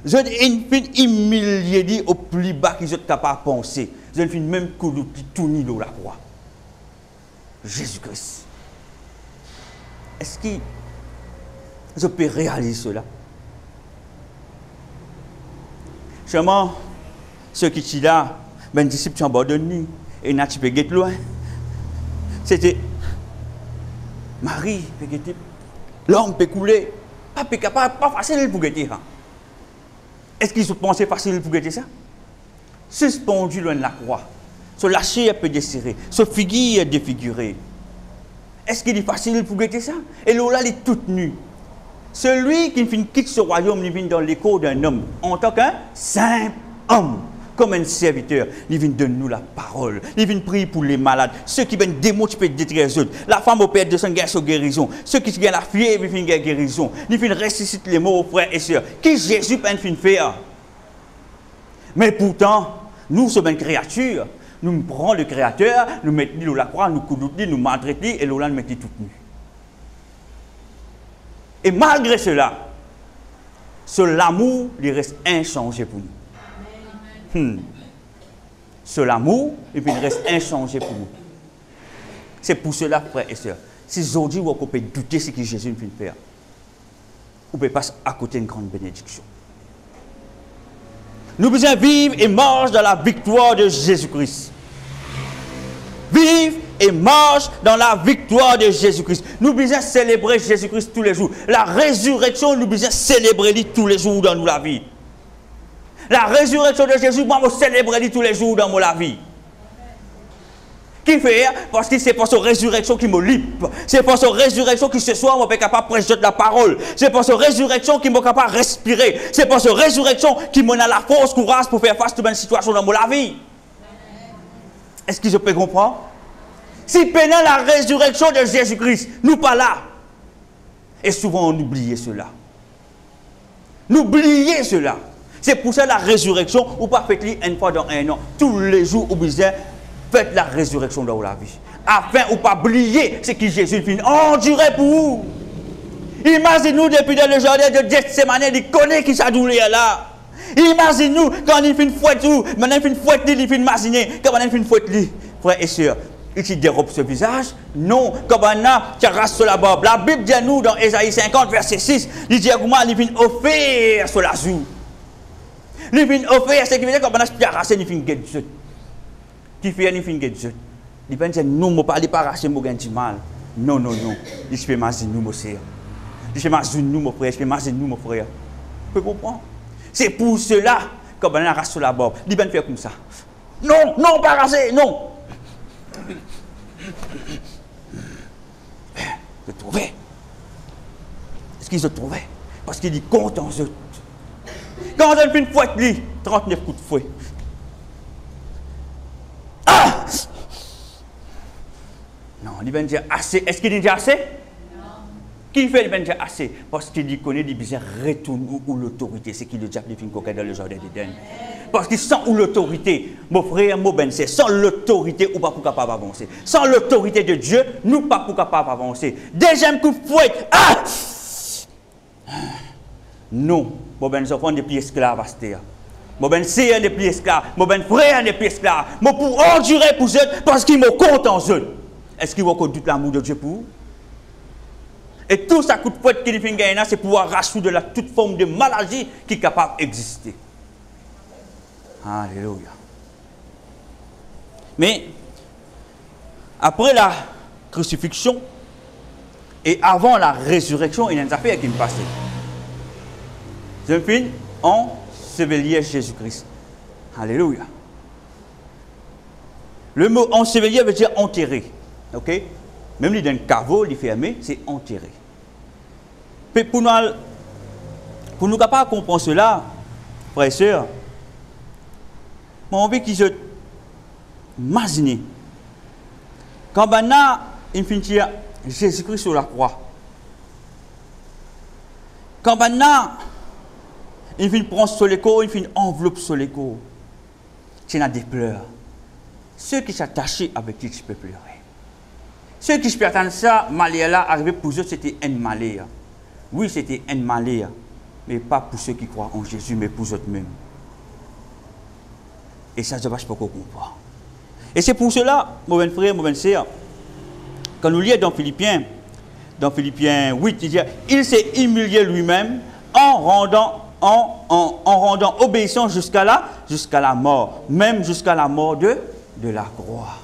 Je suis humilié au plus bas qu'ils sont capables de penser. Je suis même que tout nu dans la croix. Jésus-Christ. Est-ce que je peux réaliser cela? Seulement, ceux qui sont là, ben disciples sont abandonnés et n'a pas été loin. C'était Marie, l'homme peut couler, pas facile pour guetter. Est-ce qu'ils pensent facile pour guetter ça? Suspendu loin de la croix, se lâcher un peu desserré, se figure défiguré. Est-ce qu'il est facile pour guetter ça? Et là, il est tout nu. Celui qui quitte ce royaume, il vient dans l'écho d'un homme, en tant qu'un simple homme, comme un serviteur. Il vient donner nous la parole. Il vient prier pour les malades. Ceux qui viennent démons, tu peux détruire les autres. La femme au père de sang gagne sa guérison. Ceux qui gagnent la fièvre, ils viennent gagner guérison. Il vient ressusciter les morts, frères et sœurs. Qui Jésus peut faire? Mais pourtant, nous sommes une créature. Nous prenons le Créateur, nous mettons dans la croix, nous coudons, nous maltraitons et nous mettons tout nu. Et malgré cela, l'amour, il reste inchangé pour nous. L'amour, il reste inchangé pour nous. C'est pour cela, frères et sœurs, si aujourd'hui vous pouvez douter de ce que Jésus vient faire, vous pouvez passer à côté d'une grande bénédiction. Nous devons vivre et marcher dans la victoire de Jésus-Christ. Vivre et marche dans la victoire de Jésus-Christ. Nous devons célébrer Jésus-Christ tous les jours. La résurrection, nous devons célébrer tous les jours dans la vie. La résurrection de Jésus, moi, je célébrer tous les jours dans ma vie. Qui fait? Parce que c'est pour sa résurrection qui me libre. C'est pour sa résurrection qui ce soir, je suis capable de prêcher de la parole. C'est pour sa résurrection qui me capable de respirer. C'est pour sa résurrection qui me donne la force, courage pour faire face à toute une situation dans ma vie. Est-ce que je peux comprendre? Si pendant la résurrection de Jésus-Christ, nous pas là. Et souvent on oublie cela. Nous oublions cela. C'est pour ça la résurrection, ou pas faites une fois dans un an. Tous les jours, vous besoin faites la résurrection dans la vie. Afin ou pas oublier ce que Jésus finit endurer pour vous. Imaginez-nous depuis dans le jardin de Gethsemane, il connaît qui sa douleur là. Imaginez-nous quand il fait une fouette, maintenant il fait une fouette, il fait une imaginer, quand il fait une fouette, frères et sœurs, il dérobe ce visage. Non, comme on a terrasse sur la barbe. La Bible dit à nous dans Ésaïe 50, verset 6, il dit comment il fait offert sur la joue. Il vient offrir, c'est qui veut dire qu'on a arraché, il finit de zut. Qui fait, il finit de zut. Il vient dire, non, je ne parle pas arracher, je suis mal. Non, non, non. Il fait manger nous, mon frère. Il fait manger nous, mon frère. Il fait manger nous, mon frère. Vous pouvez comprendre? C'est pour cela qu'on a arraché sur la barbe. Il vient faire comme ça. Non, non, pas arracher, non. Vous trouvez? Est-ce qu'ils ont trouvé? Parce qu'il dit compte en eux. Quand on fait une fouette, lui, 39 coups de fouet. Ah! Non, il vient dire assez. Est-ce qu'il dit assez? Non. Qui fait il vient dire assez? Parce qu'il connaît, il dit retourne où l'autorité. C'est qu'il le diable fait une coquette dans le jardin d'Éden. Parce qu'il sent où l'autorité, mon frère, mon ben, c'est sans l'autorité, ou pas pour capable d'avancer. Sans l'autorité de Dieu, nous pas pour capable d'avancer. Deuxième coup de fouet. Ah! Non, mon ben enfant n'est plus esclave à cette terre. Mon ben c'est n'est plus esclave. Mon ben frère n'est plus esclave. Mon pour endurer pour eux parce qu'ils me comptent en eux. Est-ce qu'ils vont connaître l'amour de Dieu pour vous? Et tout ça coup de fouet qu'il fait gagner, c'est pouvoir racheter de toute forme de maladie qui est capable d'exister. Alléluia. Mais après la crucifixion et avant la résurrection, il y a une affaire qui me passait. Je me finis enseveli Jésus-Christ. Alléluia. Le mot enseveli veut dire enterré. Ok? Même dans un caveau, il est fermé, c'est enterré. Mais pour nous capables de comprendre cela, frères et sœurs, j'ai envie qu'ils se imaginent. Quand on a Jésus-Christ sur la croix, quand on a il prend sur les corps, il enveloppe sur les corps, tu as des pleurs. Ceux qui s'attachent avec qui tu peux pleurer. Ceux qui se attendre ça, malheur arrivé pour eux, c'était un malheur. Oui, c'était un malheur, mais pas pour ceux qui croient en Jésus, mais pour eux-mêmes. Et ça, je ne sais pas comprendre. Et c'est pour cela, mon frère, mon sœur, quand nous lisons dans Philippiens 8, il dit, il s'est humilié lui-même en rendant obéissant jusqu'à la mort, même jusqu'à la mort de la croix.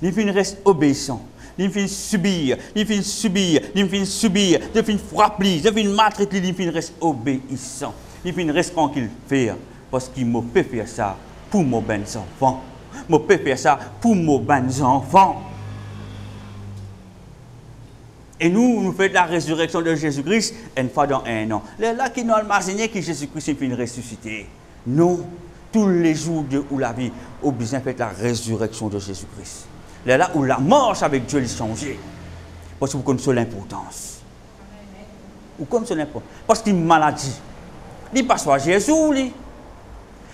Il finit reste obéissant. Il finit subir, il finit subir, il finit subir, il finit frapper, il finit maltraiter, il finit reste obéissant. Il finit reste tranquille faire parce qu'il m'a fait faire ça pour mes bons enfants. Je peux faire ça pour mes bons enfants. Et nous faisons la résurrection de Jésus-Christ une fois dans un an. Les là qui n'ont imaginé que Jésus-Christ est fini ressuscité. Non, tous les jours de la vie, au besoin de faire la résurrection de Jésus-Christ. Les là où la marche avec Dieu est changée. Parce que vous connaissez l'importance. Vous connaissez l'importance. Parce qu'il y a une maladie. Il passe à Jésus.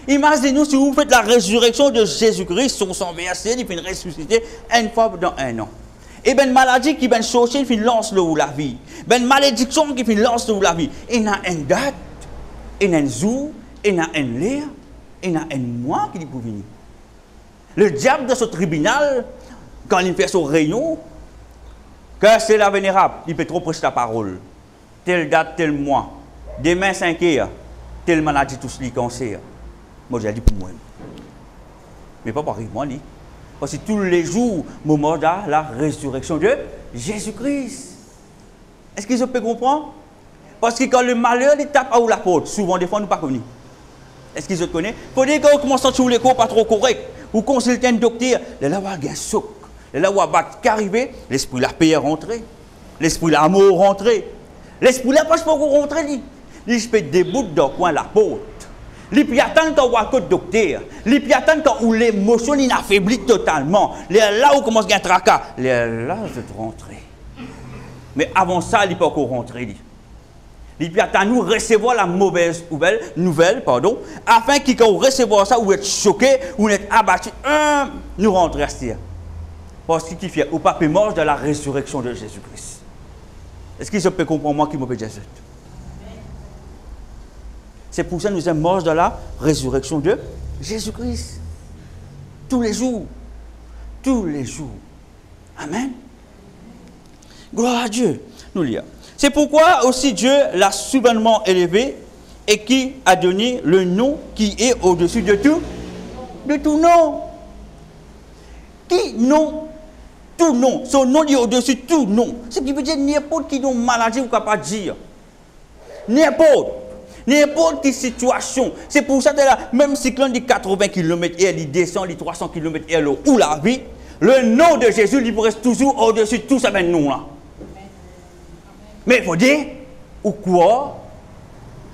Imaginez-nous si vous faites la résurrection de Jésus-Christ, son sang versé, il finit ressuscité une fois dans un an. Et bien, une maladie qui vient chercher, il lance le ou la vie. Ben, une malédiction qui lance le ou la vie. Il y a une date, il y a un jour, il y a un l'air, il y a un mois qui dit pour venir. Le diable de ce tribunal, quand il fait son réunion, que c'est la vénérable, il peut trop prêcher la parole. Telle date, tel mois. Demain, 5 heures, telle maladie, tout ce qui est cancer. Moi, j'ai dit pour moi. Mais pas pareil, moi, dit. Parce que tous les jours, moment de la résurrection de Jésus-Christ. Est-ce qu'ils peuvent comprendre? Parce que quand le malheur il tape à la porte, souvent des fois nous ne pas connus. Est-ce qu'ils connaissent? Il faut dire qu'on commence à trouver les cours pas trop corrects. Ou consulter un docteur, là où il y a un soc, là où il y a un arrivé, l'esprit la paix est rentré, l'esprit l'amour est rentré, l'esprit la paix est rentré. Il se fait des bouts dans le coin de la porte. Il peut attendre quand le docteur, il peut attendre quand l'émotion est affaiblie totalement. Là où commence à y avoir un tracas, là je vais rentrer. Mais avant ça, il ne peut pas encore rentrer. Il peut attendre nous recevoir la mauvaise nouvelle, afin qu'il quand recevoir ça, ou être choqué, ou être abattu, nous rentrer à ce terre. Parce qu'il fait ou pas mort de la résurrection de Jésus-Christ. Est-ce que je peux comprendre moi qui me peut dire ça? C'est pour ça que nous sommes morts dans la résurrection de Jésus-Christ. Tous les jours. Tous les jours. Amen. Gloire à Dieu. Nous lisons. C'est pourquoi aussi Dieu l'a souverainement élevé et qui a donné le nom qui est au-dessus de tout nom. Qui nom? Tout nom. Son nom est au-dessus de tout nom. Ce qui veut dire n'importe qui une maladie ou capable de dire. N'importe quelle situation. C'est pour ça que même si l'on dit 80 km/h, il descend, il 300 km/h ou la vie, le nom de Jésus il reste toujours au-dessus de tout ça même nom là. Mais il faut dire ou quoi?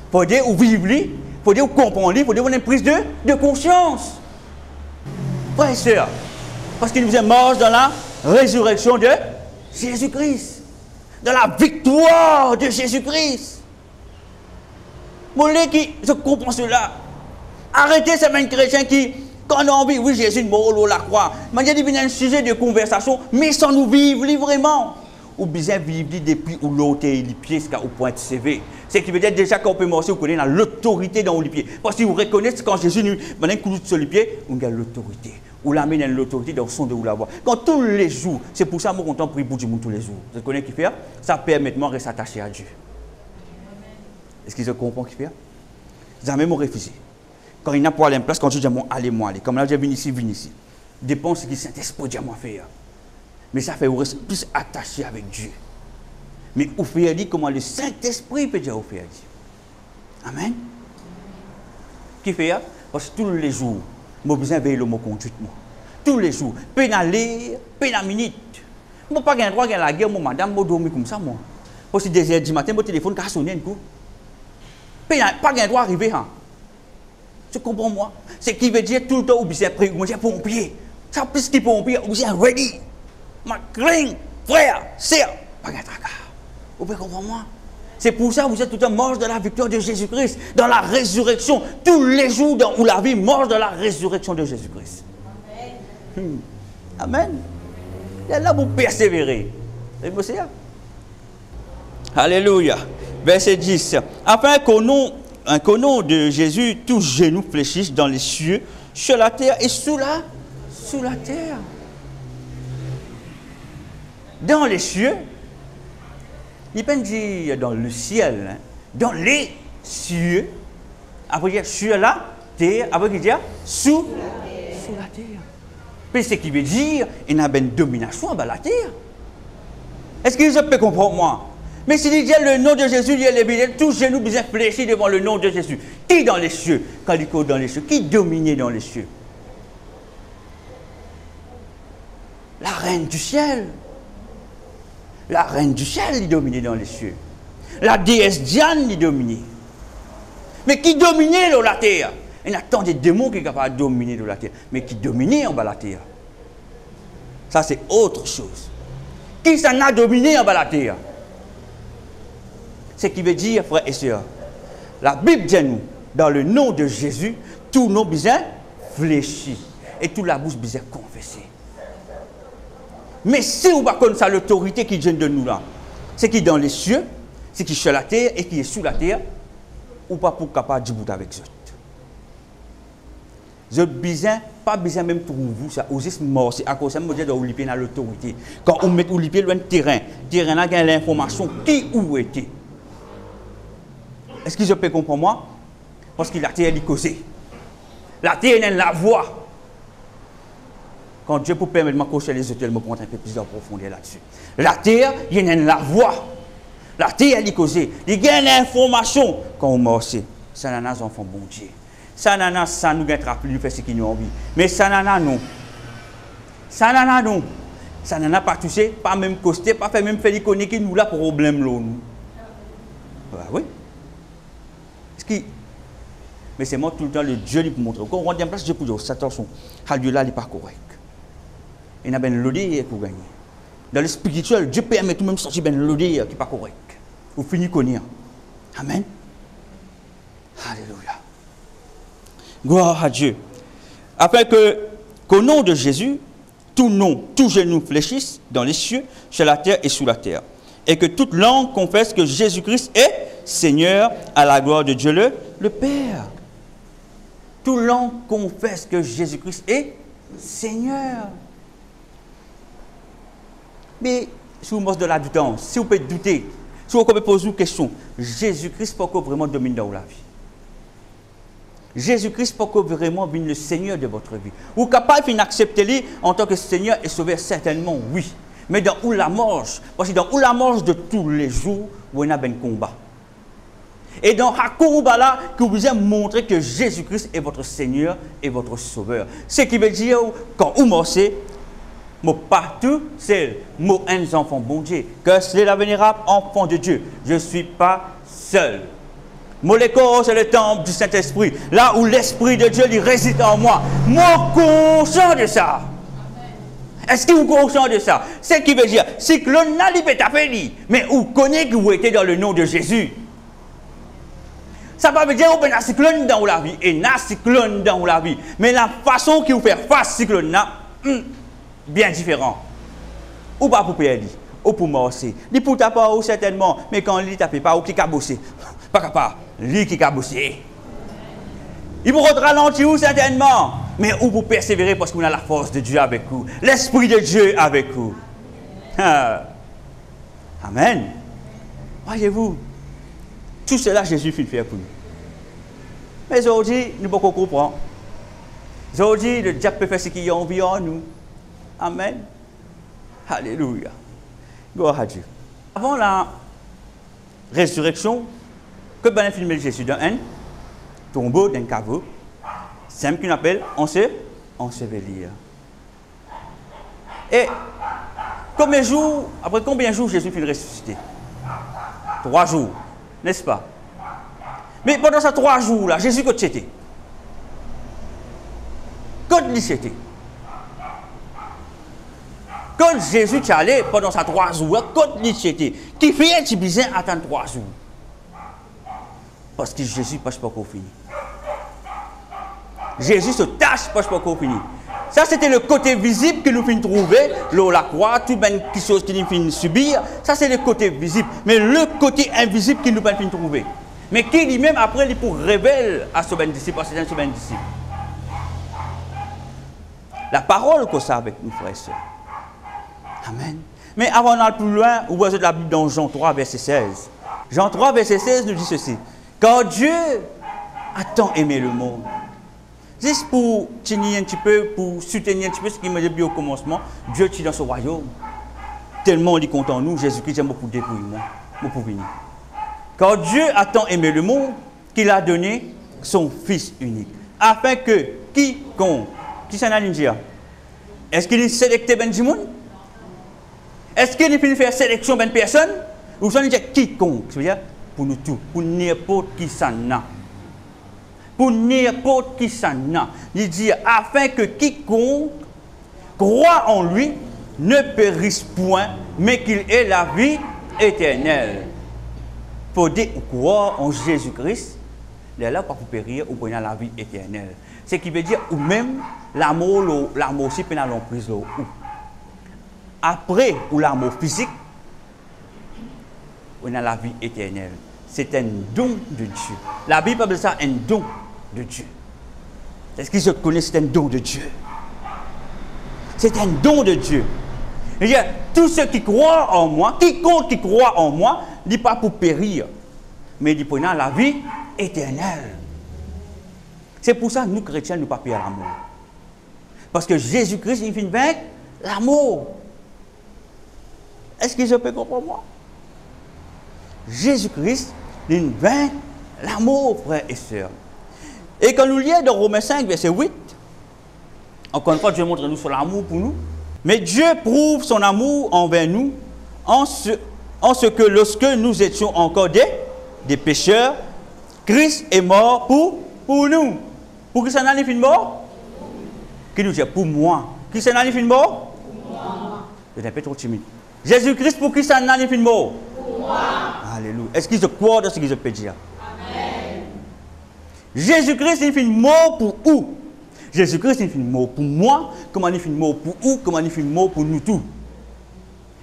Il faut dire ou vivre, il faut dire ou comprendre, il faut dire une prise de conscience. Frères et sœurs, parce qu'il nous est mort dans la résurrection de Jésus-Christ, dans la victoire de Jésus-Christ. Mon qui je comprends cela. Arrêtez ces mêmes chrétiens qui, quand on a envie, oui, Jésus est mort au la croix. Mais il y a un sujet de conversation, mais sans nous vivre vraiment. Ou bien vivre depuis où l'autre est les pieds jusqu'au point de CV. C'est qui veut dire déjà qu'on peut marcher, on connaît l'autorité dans les pieds. Parce que vous reconnaissez quand Jésus nous met un coup sur les pieds, on a l'autorité. Ou l'amène l'autorité dans son de ou la voix. Quand tous les jours, c'est pour ça que je suis content de prier pour du monde tous les jours. Vous connaissez qui fait? Ça permet de rester attaché à Dieu. Est-ce qu'ils comprennent qui fait? Jamais m'ont refusé. Quand il n'a pas à la place, quand je dis moi aller. Comme là, j'ai venu ici. Dépend de ce que Saint-Esprit dit à moi faire. Mais ça fait rester plus attaché avec Dieu. Mais vous fait dire comment le Saint-Esprit peut dire vous faire dire. Amen. Qui fait? Parce que tous les jours, j'ai besoin de veiller le mot conduite. Tous les jours, pénaler, minute. Je n'ai pas le droit de la guerre, madame, je dormir comme ça. Parce que 2 h du matin, mon téléphone a sonné un coup. Pas le droit d'arriver. Tu comprends moi? C'est qui veut dire tout le temps, ou bien prêt, ou bien pompier. Ça, plus qu'il pompier, ou bien ready. Ma cling, frère, sœur, pas de tracas. Vous pouvez comprendre moi? C'est pour ça que vous êtes tout le temps mort de la victoire de Jésus-Christ, dans la résurrection. Tous les jours où la vie mort de la résurrection de Jésus-Christ. Amen. Amen. Et là, vous persévérez. C'est ça? Alléluia. Verset 10. Afin qu'au nom de Jésus, tous genoux fléchissent dans les cieux, sur la terre et sous la terre. Dans les cieux, il peut dire dans le ciel, hein, dans les cieux, après dire sur la terre, après dire sous la terre. Mais ce qui veut dire, il y a une domination dans la terre. Est-ce que vous pouvez comprendre moi? Mais s'il dit le nom de Jésus, il y a les billets, tous genoux bien fléchis devant le nom de Jésus. Qui dans les cieux? Quand il dit dans les cieux, qui domine dans les cieux? La reine du ciel. La reine du ciel, il domine dans les cieux. La déesse Diane, il domine. Mais qui dominait dans la terre? Il y a tant de démons qui sont capables de dominer dans la terre. Mais qui dominait en bas de la terre? Ça, c'est autre chose. Qui s'en a dominé en bas de la terre? Ce qui veut dire, frères et sœurs, la Bible dit nous, dans le nom de Jésus, tous nos besoins fléchis et toute la bouche besoin confessée. Mais si vous ne connaissez pas l'autorité qui vient de nous là, c'est qui est dans les cieux, c'est qui est sur la terre et qui est sous la terre, ou pas pour capable de dire avec eux. Je besoin, pas besoin même pour vous, ça osez mort, c'est à cause de ça, je dois dans l'autorité. Quand on met loin de terrain là, il y a l'information qui où était. Est-ce que je peux comprendre moi? Parce que la terre est causée. La terre est la voix. Quand Dieu peut permettre de m'accrocher les hôtels, je me prends un peu plus en profondeur là-dessus. La terre, il y a la voix. La terre est causée. Il y a l'information. Quand on marche, ça n'a pas enfant bon Dieu. Ça n'a pas ça nous gâtera plus, fait ce qu'il nous a envie. Mais ça n'a pas non. Ça n'a pas non. Ça n'a pas touché, pas même costé, pas fait même fait l'icône qui nous a problème là. Oui. Mais c'est moi tout le temps le Dieu qui peut montrer. Quand on rentre en place, Dieu peut dire, attention, Dieu là, il n'est pas correct. Il y a une lodée pour gagner. Dans le spirituel, Dieu permet tout même sortir une lodée qui n'est pas correct. Vous finissez connaître. Amen. Alléluia. Gloire à Dieu. Afin qu'au nom de Jésus, tout nom, tout genou fléchisse dans les cieux, sur la terre et sous la terre. Et que toute langue confesse que Jésus-Christ est Seigneur à la gloire de Dieu le Père. Toute langue confesse que Jésus-Christ est Seigneur. Mais si vous mangez de la doutance, si vous pouvez douter, si vous pouvez poser une question, Jésus-Christ, pourquoi vraiment domine dans la vie? Jésus-Christ pour que vraiment vienne le Seigneur de votre vie. Vous êtes capable d'accepter lui en tant que Seigneur et Sauveur, certainement oui. Mais dans où la marche, parce que dans où la marche de tous les jours, vous avez un combat. Et dans ce combat-là, que vous avez montré que Jésus-Christ est votre Seigneur et votre Sauveur. Ce qui veut dire, quand vous marchez, mon partout, c'est mon enfant bon Dieu. Que c'est la vénérable enfant de Dieu. Je ne suis pas seul. Mon corps, c'est le temple du Saint-Esprit. Là où l'Esprit de Dieu réside en moi. Moi, conscient de ça. Est-ce que vous êtes conscient de ça? Ce qui veut dire, c'est que l'on n'a pas fait, mais vous connaissez que vous êtes dans le nom de Jésus. Ça ne veut pas dire que vous avez un cyclone dans la vie, et un cyclone dans la vie. Mais la façon que vous faites face à ce cyclone-là, bien différent. Ou pas pour payer, ou pour morcer. Ni pour taper, certainement, mais quand il ne tape pas, ou qui a bossé. Pas capable, lui qui a bossé. Il vous ralentir certainement, mais où vous persévérez parce que vous avez la force de Dieu avec vous, l'Esprit de Dieu avec vous. Amen. Voyez-vous, tout cela Jésus fait faire pour nous. Mais aujourd'hui, nous ne pouvons pas comprendre. Aujourd'hui, le diable peut faire ce qu'il y a envie en nous. Amen. Alléluia. Gloire à Dieu. Avant la résurrection, que ben filmé Jésus dans un tombeau, d'un caveau, c'est ce qu'on appelle ensevelir. Et après combien de jours Jésus finit ressuscité? 3 jours, n'est-ce pas? Mais pendant ces 3 jours-là, Jésus, quand c'était? Quand il était? Quand Jésus est allé pendant ces 3 jours, quand il était? Qui fait un petit bizarre attendre 3 jours? Parce que Jésus ne passe pas qu'on finit. Jésus se tâche pas qu'on finit. Ça, c'était le côté visible que nous finissons trouver. La croix, toute quelque chose que nous finissons subir. Ça, c'est le côté visible. Mais le côté invisible que nous finissons trouver. Mais qui lui-même, après, il pour révéler à ce disciple, parce que c'est un disciple. La parole qu'on a avec nous, frères et sœurs. Amen. Mais avant d'aller plus loin, vous voyez la Bible dans Jean 3, verset 16. Jean 3, verset 16 nous dit ceci. Car Dieu a tant aimé le monde. Juste pour tenir un petit peu, pour soutenir un petit peu ce qu'il m'a dit au commencement, Dieu est dans ce royaume. Tellement il est content nous, Jésus-Christ a beaucoup dépouillement, beaucoup venir. Car Dieu a tant aimé le monde qu'il a donné son Fils unique. Afin que quiconque, qui s'en a dire? Est-ce qu'il est sélecté ben du monde? Est-ce qu'il est faire sélection ben personne? Ou s'en dire quiconque? C'est-à-dire pour nous tous, pour n'importe qui s'en a. Pour n'importe qui s'en a. Il dit, afin que quiconque croit en lui ne périsse point, mais qu'il ait la vie éternelle. Pour dire croire en Jésus-Christ, il est là pour périr ou pour la vie éternelle. Ce qui veut dire, ou même, l'amour aussi peut aller en prison. Après, ou l'amour physique, on a la vie éternelle. C'est un don de Dieu. La Bible appelle ça un don de Dieu. Est-ce qu'ils se connaissent? C'est un don de Dieu. C'est un don de Dieu. C'est-à-dire, tous ceux qui croient en moi, quiconque qui croit en moi, ne dit pas pour périr, mais dit pour la vie éternelle. C'est pour ça que nous, chrétiens, nous ne pas perdre l'amour. Parce que Jésus-Christ, il finit vaincre l'amour. Est-ce que je peux comprendre moi? Jésus-Christ, il vainc l'amour, frères et sœurs. Et quand nous lisons dans Romains 5, verset 8, encore une fois, Dieu montre nous son amour pour nous. Mais Dieu prouve son amour envers nous en ce que lorsque nous étions encore des pécheurs, Christ est mort pour nous. Pour qui ça n'a pas mort? Qui nous dit pour moi? Qui ça n'a pas mort? Pour moi. C'est un peu trop timide. Jésus-Christ, pour qui ça n'a pas mort? Pour moi. Alléluia. Est-ce qu'ils se croient dans ce qu'ils peuvent dire? Amen. Jésus-Christ, il fait mort pour où? Jésus-Christ, il fait mort pour moi. Comment il fait mort pour où? Comment il fait mort pour nous tous?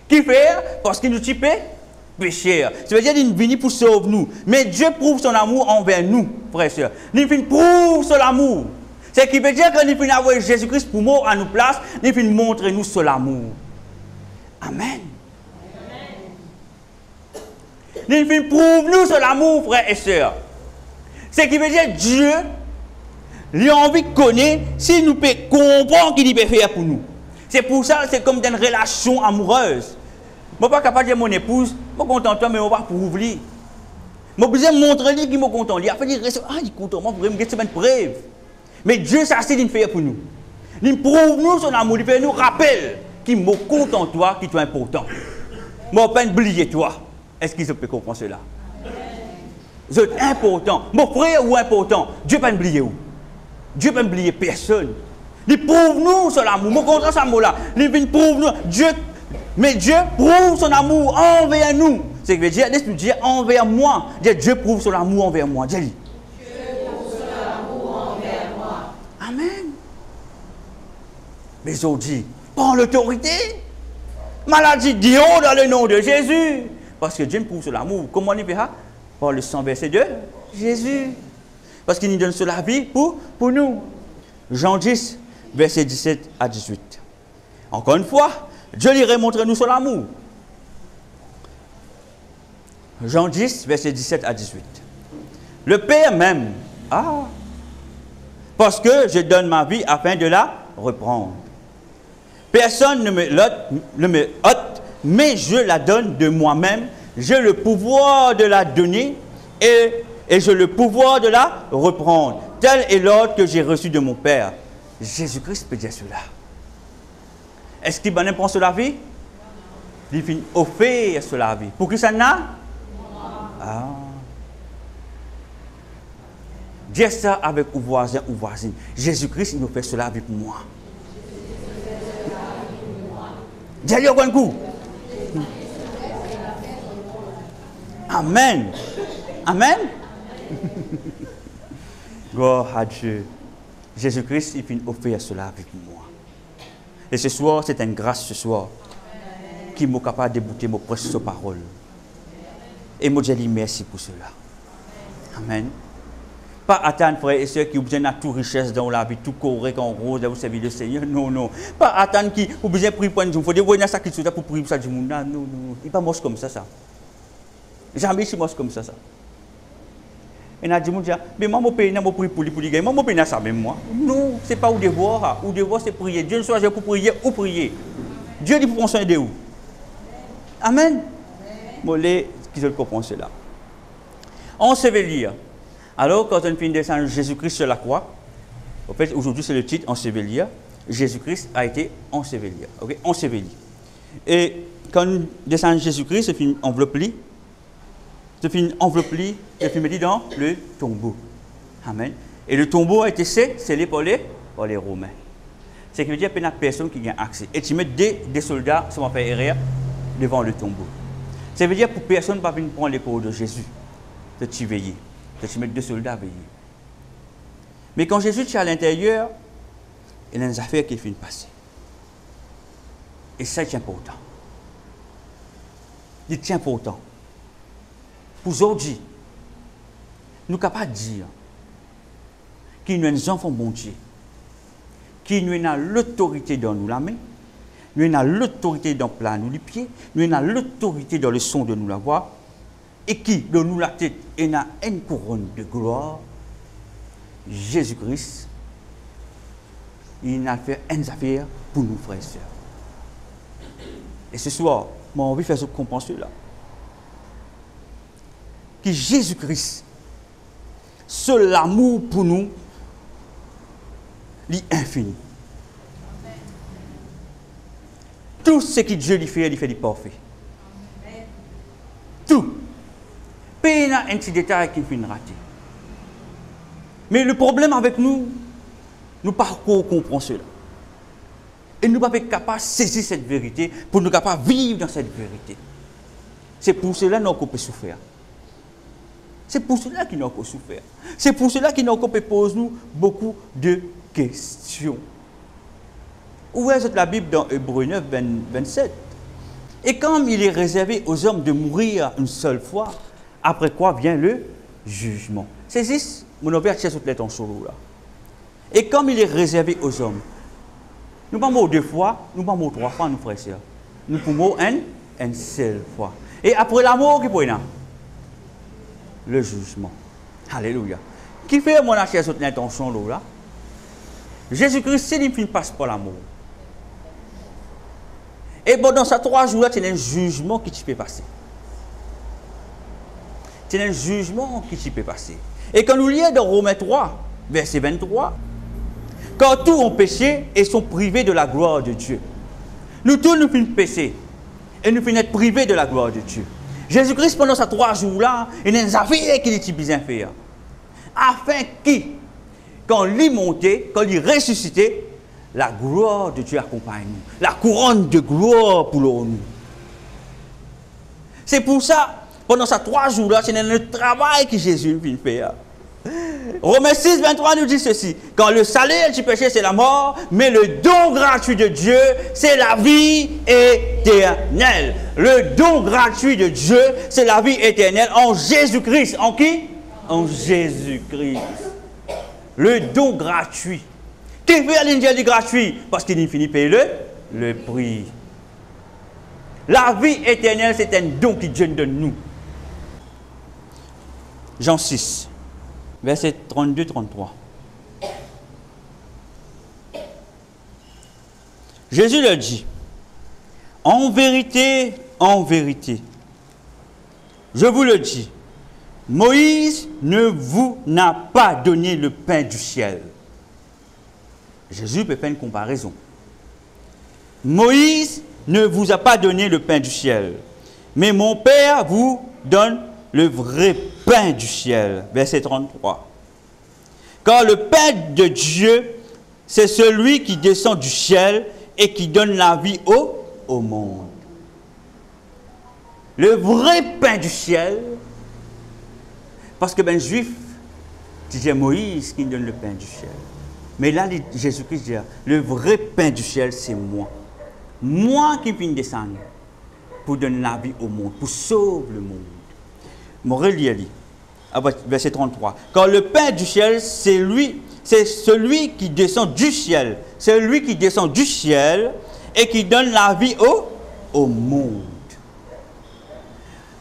Qui fait? Parce qu'il nous tue péché. Ça veut dire qu'il est venu pour sauver nous. Mais Dieu prouve son amour envers nous, frères et sœurs. Il prouve son amour. C'est ce qui veut dire qu'il finit avoir Jésus-Christ pour mort à nous place. Il finit montrer nous son amour. Amen. Il prouve nous son amour, frères et sœurs. Ce qui veut dire Dieu Il a envie de connaître si nous pouvons comprendre ce qu'il peut faire pour nous. C'est pour ça, c'est comme dans une relation amoureuse. Je ne suis pas capable de dire à mon épouse, je suis content de toi, mais je ne vais pas pour ouvrir. Je suis obligé de montrer lui qui est content. Il a fait dire, ah, il est content, moi, je vais me preuve. Mais Dieu, ça, c'est ce qu'il fait pour nous. Il prouve nous son amour, il fait nous rappel qu'il est content de toi, qu'il est important. Je ne vais pas oublier toi. Est-ce qu'il peut comprendre cela? Vous êtes important. Mon frère ou important, Dieu ne peut pas oublier où. Dieu ne peut pas oublier personne. Il prouve nous son amour. Mon contrat, ce mot-là. Il prouve nous. Mais Dieu prouve son amour envers nous. C'est ce que veut dire, laisse-nous dire envers moi. Dieu prouve son amour envers moi. Dieu prouve son amour envers moi. Amen. Mais aujourd'hui, par l'autorité, maladie dit dans le nom de Jésus. Parce que Dieu prouve son amour. Comment il fait ça? Par le sang versé de Jésus. Parce qu'il nous donne cela vie pour nous. Jean 10, versets 17 à 18. Encore une fois, Dieu lui montre nous son amour. Jean 10, versets 17 à 18. Le Père m'aime. Ah! Parce que je donne ma vie afin de la reprendre. Personne ne me ôte, mais je la donne de moi-même. J'ai le pouvoir de la donner et j'ai le pouvoir de la reprendre. Tel est l'ordre que j'ai reçu de mon Père. Jésus-Christ peut dire cela. Est-ce qu'il va prendre cela vie? Il finit offrir cela vie. Pour qui ça n'a? Ah. Dire ça avec un voisin ou voisine. Jésus-Christ, il nous fait cela vie pour moi. Dis-lui au bon coup. Amen. Amen. Gloire à Dieu. Jésus-Christ, il finit offrir cela avec moi. Et ce soir, c'est une grâce ce soir qui m'a capable de débouter mon précieux parole. Et moi, je dis merci pour cela. Amen. Pas attendre, frères et sœurs, qui ont besoin de toute richesse dans la vie, tout correct en rose, vous servir le Seigneur. Non, non. Pas attendre qui ont besoin de prier pour un jour. Il faut dire, vous avez ça pour prier pour ça du monde. Non, non, non. Il n'est pas moche comme ça, ça. Jamais je suis moche comme ça, ça. Et on a dit, mais moi, je paye pour les gars. Moi, je paye ça même moi. Non, ce n'est pas au devoir. Au devoir, c'est prier. Dieu ne soit pour prier ou prier. Dieu dit pour prendre soin de vous. Amen. Moi, les qui veulent comprendre cela. On se veut lire. Alors, quand on finit de descendre Jésus-Christ sur la croix, en fait, aujourd'hui, c'est le titre enseveli. Jésus-Christ a été enseveli. Ok, enseveli. Et quand on descend Jésus-Christ, c'est une enveloppe. C'est une enveloppe, c'est mis dans le tombeau. Amen. Et le tombeau a été scellé par les Romains. C'est ce qui veut dire qu'il n'y a personne qui a accès. Et tu mets des soldats, ça m'a fait erreur, devant le tombeau. Ça veut dire que personne ne va venir prendre les corps de Jésus, de tu veiller. De tu mettre deux soldats à veiller. Mais quand Jésus est à l'intérieur, il y a des affaires qui finissent passer. Et ça, c'est important. C'est important. Pour aujourd'hui, nous sommes capables de dire qu'il nous sommes enfants bon Dieu, qu'il nous a l'autorité dans nous la main, nous avons l'autorité dans le plan nous les pieds, nous avons l'autorité dans le son de nous la voix, et qui, dans nous la tête, il a une couronne de gloire, Jésus-Christ, il a fait une affaire pour nous, frères et sœurs. Et ce soir, moi, j'ai envie de faire ce comprendre cela. Que Jésus-Christ, seul l'amour pour nous, l'infini. Tout ce que Dieu lui fait du parfait. Tout. Pas un petit détail qui finit raté. Mais le problème avec nous, nous ne pouvons pas comprendre cela. Et nous ne sommes pas capables de saisir cette vérité pour nous capables de vivre dans cette vérité. C'est pour cela que nous avons souffert. C'est pour cela qu'il n'a pas souffert. C'est pour cela qu'il n'a pas posé nous beaucoup de questions. Ouvrez la Bible dans Hébreux 9, 27. Et comme il est réservé aux hommes de mourir une seule fois, après quoi vient le jugement. C'est juste, mon père tient toute lettre en solo là. Et comme il est réservé aux hommes, nous ne pouvons pas mourir deux fois, nous ne pouvons pas mourir trois fois, nous frères et sœurs. Nous pouvons mourir une seule fois. Et après la mort, qui peut y avoir? Le jugement. Alléluia. Qui fait mon achat sur l'intention là? Jésus-Christ, c'est lui qui passe par l'amour. Et pendant ces 3 jours-là, c'est un jugement qui tu peux passer. C'est un jugement qui tu peux passer. Et quand nous lisons dans Romains 3, verset 23, quand tous ont péché et sont privés de la gloire de Dieu. Nous tous nous finissons pécher et nous finissons être privés de la gloire de Dieu. Jésus-Christ, pendant ces 3 jours-là, il a une affaire qu'il est bien fait. Afin qu'il, quand il est monté, quand il est ressuscité, la gloire de Dieu accompagne nous. La couronne de gloire pour nous. C'est pour ça, pendant ces 3 jours-là, c'est le travail que Jésus vient faire. Romains 6, 23 nous dit ceci. Quand le salaire du péché, c'est la mort, mais le don gratuit de Dieu, c'est la vie éternelle. Le don gratuit de Dieu, c'est la vie éternelle en Jésus-Christ. En qui? En Jésus-Christ. Le don gratuit. Qui fait l'ingénieur gratuit? Parce qu'il finit de payer le prix. La vie éternelle, c'est un don que Dieu donne nous. Jean 6. Verset 32-33. Jésus leur dit, en vérité, je vous le dis, Moïse ne vous n'a pas donné le pain du ciel. Jésus peut faire une comparaison. Moïse ne vous a pas donné le pain du ciel, mais mon Père vous donne le vrai pain du ciel. Verset 33. Car le pain de Dieu, c'est celui qui descend du ciel et qui donne la vie au monde. Le vrai pain du ciel, parce que juif, disait Moïse qui donne le pain du ciel. Mais là, Jésus-Christ dit, le vrai pain du ciel, c'est moi. Moi qui viens descendre pour donner la vie au monde, pour sauver le monde. Morel dit, verset 33. Car le pain du ciel, c'est celui qui descend du ciel. C'est lui qui descend du ciel et qui donne la vie au monde.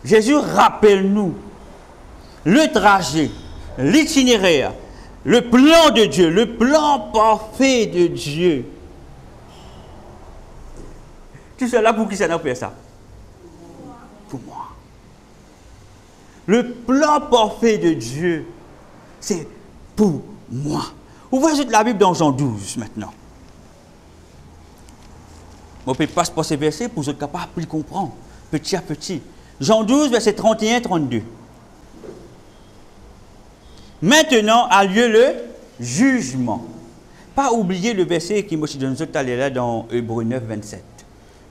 Jésus rappelle-nous le trajet, l'itinéraire, le plan de Dieu, le plan parfait de Dieu. Tout cela pour qui ça n'a fait ça? Pour moi. Le plan parfait de Dieu, c'est pour moi. Vous voyez la Bible dans Jean 12 maintenant. On ne peut pas se passer verset pour être capable de comprendre, petit à petit. Jean 12, verset 31-32. Maintenant a lieu le jugement. Pas oublier le verset qui m'a donné là dans Hébreux 9, 27.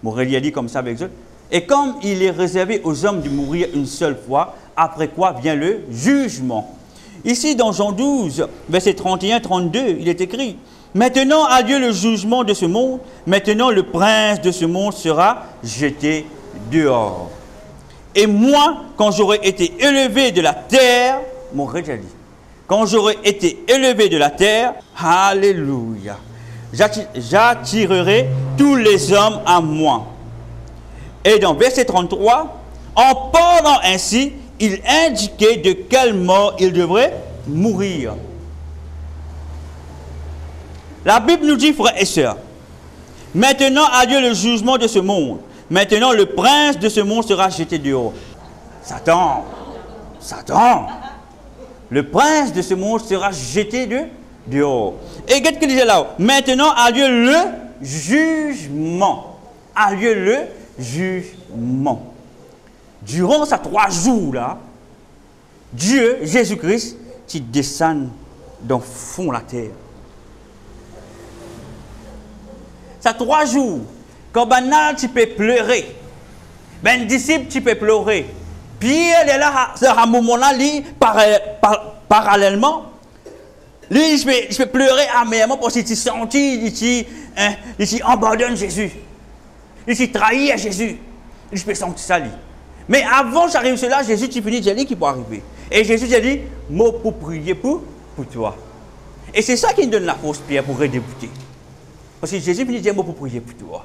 Morel a dit comme ça avec eux. Et comme il est réservé aux hommes de mourir une seule fois, après quoi vient le jugement. Ici, dans Jean 12, verset 31-32, il est écrit, « Maintenant a lieu le jugement de ce monde, maintenant le prince de ce monde sera jeté dehors. Et moi, quand j'aurai été élevé de la terre, » mon Dieu a dit, « Quand j'aurai été élevé de la terre, alléluia, j'attirerai tous les hommes à moi. » Et dans verset 33, en parlant ainsi, il indiquait de quelle mort il devrait mourir. La Bible nous dit, frères et sœurs, maintenant a lieu le jugement de ce monde. Maintenant, le prince de ce monde sera jeté dehors. Satan, le prince de ce monde sera jeté dehors. Et qu'est-ce qu'il disait là? Maintenant a lieu le jugement. A lieu le jugement. Durant ces 3 jours-là, Dieu, Jésus-Christ, qui descend dans le fond de la terre. Ces 3 jours, quand banal, tu peux pleurer. Ben disciple, tu peux pleurer. Pierre est là, à un moment-là, parallèlement. Lui, je peux pleurer amèrement parce qu'il s'est senti, il abandonne Jésus. Il s'est trahi à Jésus. Je peux sentir ça, lui. Mais avant j'arrive cela, Jésus, tu finis de dire qu'il peut arriver. Et Jésus a dit, mot pour prier pour toi. Et c'est ça qui nous donne la force, Pierre, pour redébuter. Parce que Jésus finit de dire, mot pour prier pour toi.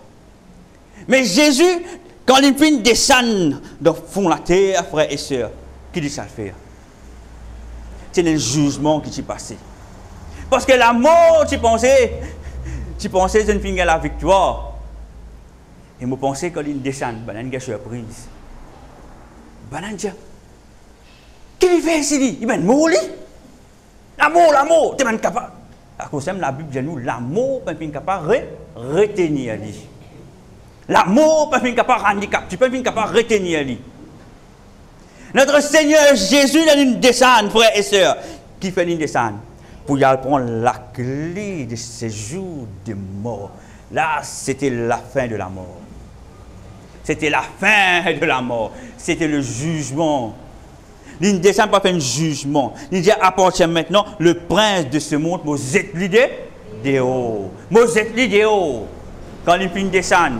Mais Jésus, quand il finit de descendre dans le fond de la terre, frères et sœurs, qui dit ça le faire? C'est un jugement qui s'est passé. Parce que la mort, tu pensais que c'est une fin à la victoire. Et je pensais qu'il y a une descente, il y a une surprise. Il dit, qu'est-ce qu'il fait ici? Il va mourir. L'amour, tu es capable. À cause de la Bible dit nous, l'amour n'est pas capable de retenir. L'amour n'est pas capable de handicap, tu peux pas capable de retenir. Notre Seigneur Jésus a une descente, frères et sœurs, qui fait une descente pour y aller prendre la clé de ces jours de mort. Là, c'était la fin de la mort. C'était la fin de la mort. C'était le jugement. Il ne descend pas faire un jugement. Il dit appartient maintenant le prince de ce monde, vous êtes l'idée de haut. Vous êtes l'idée de haut. Quand il finit de descendre,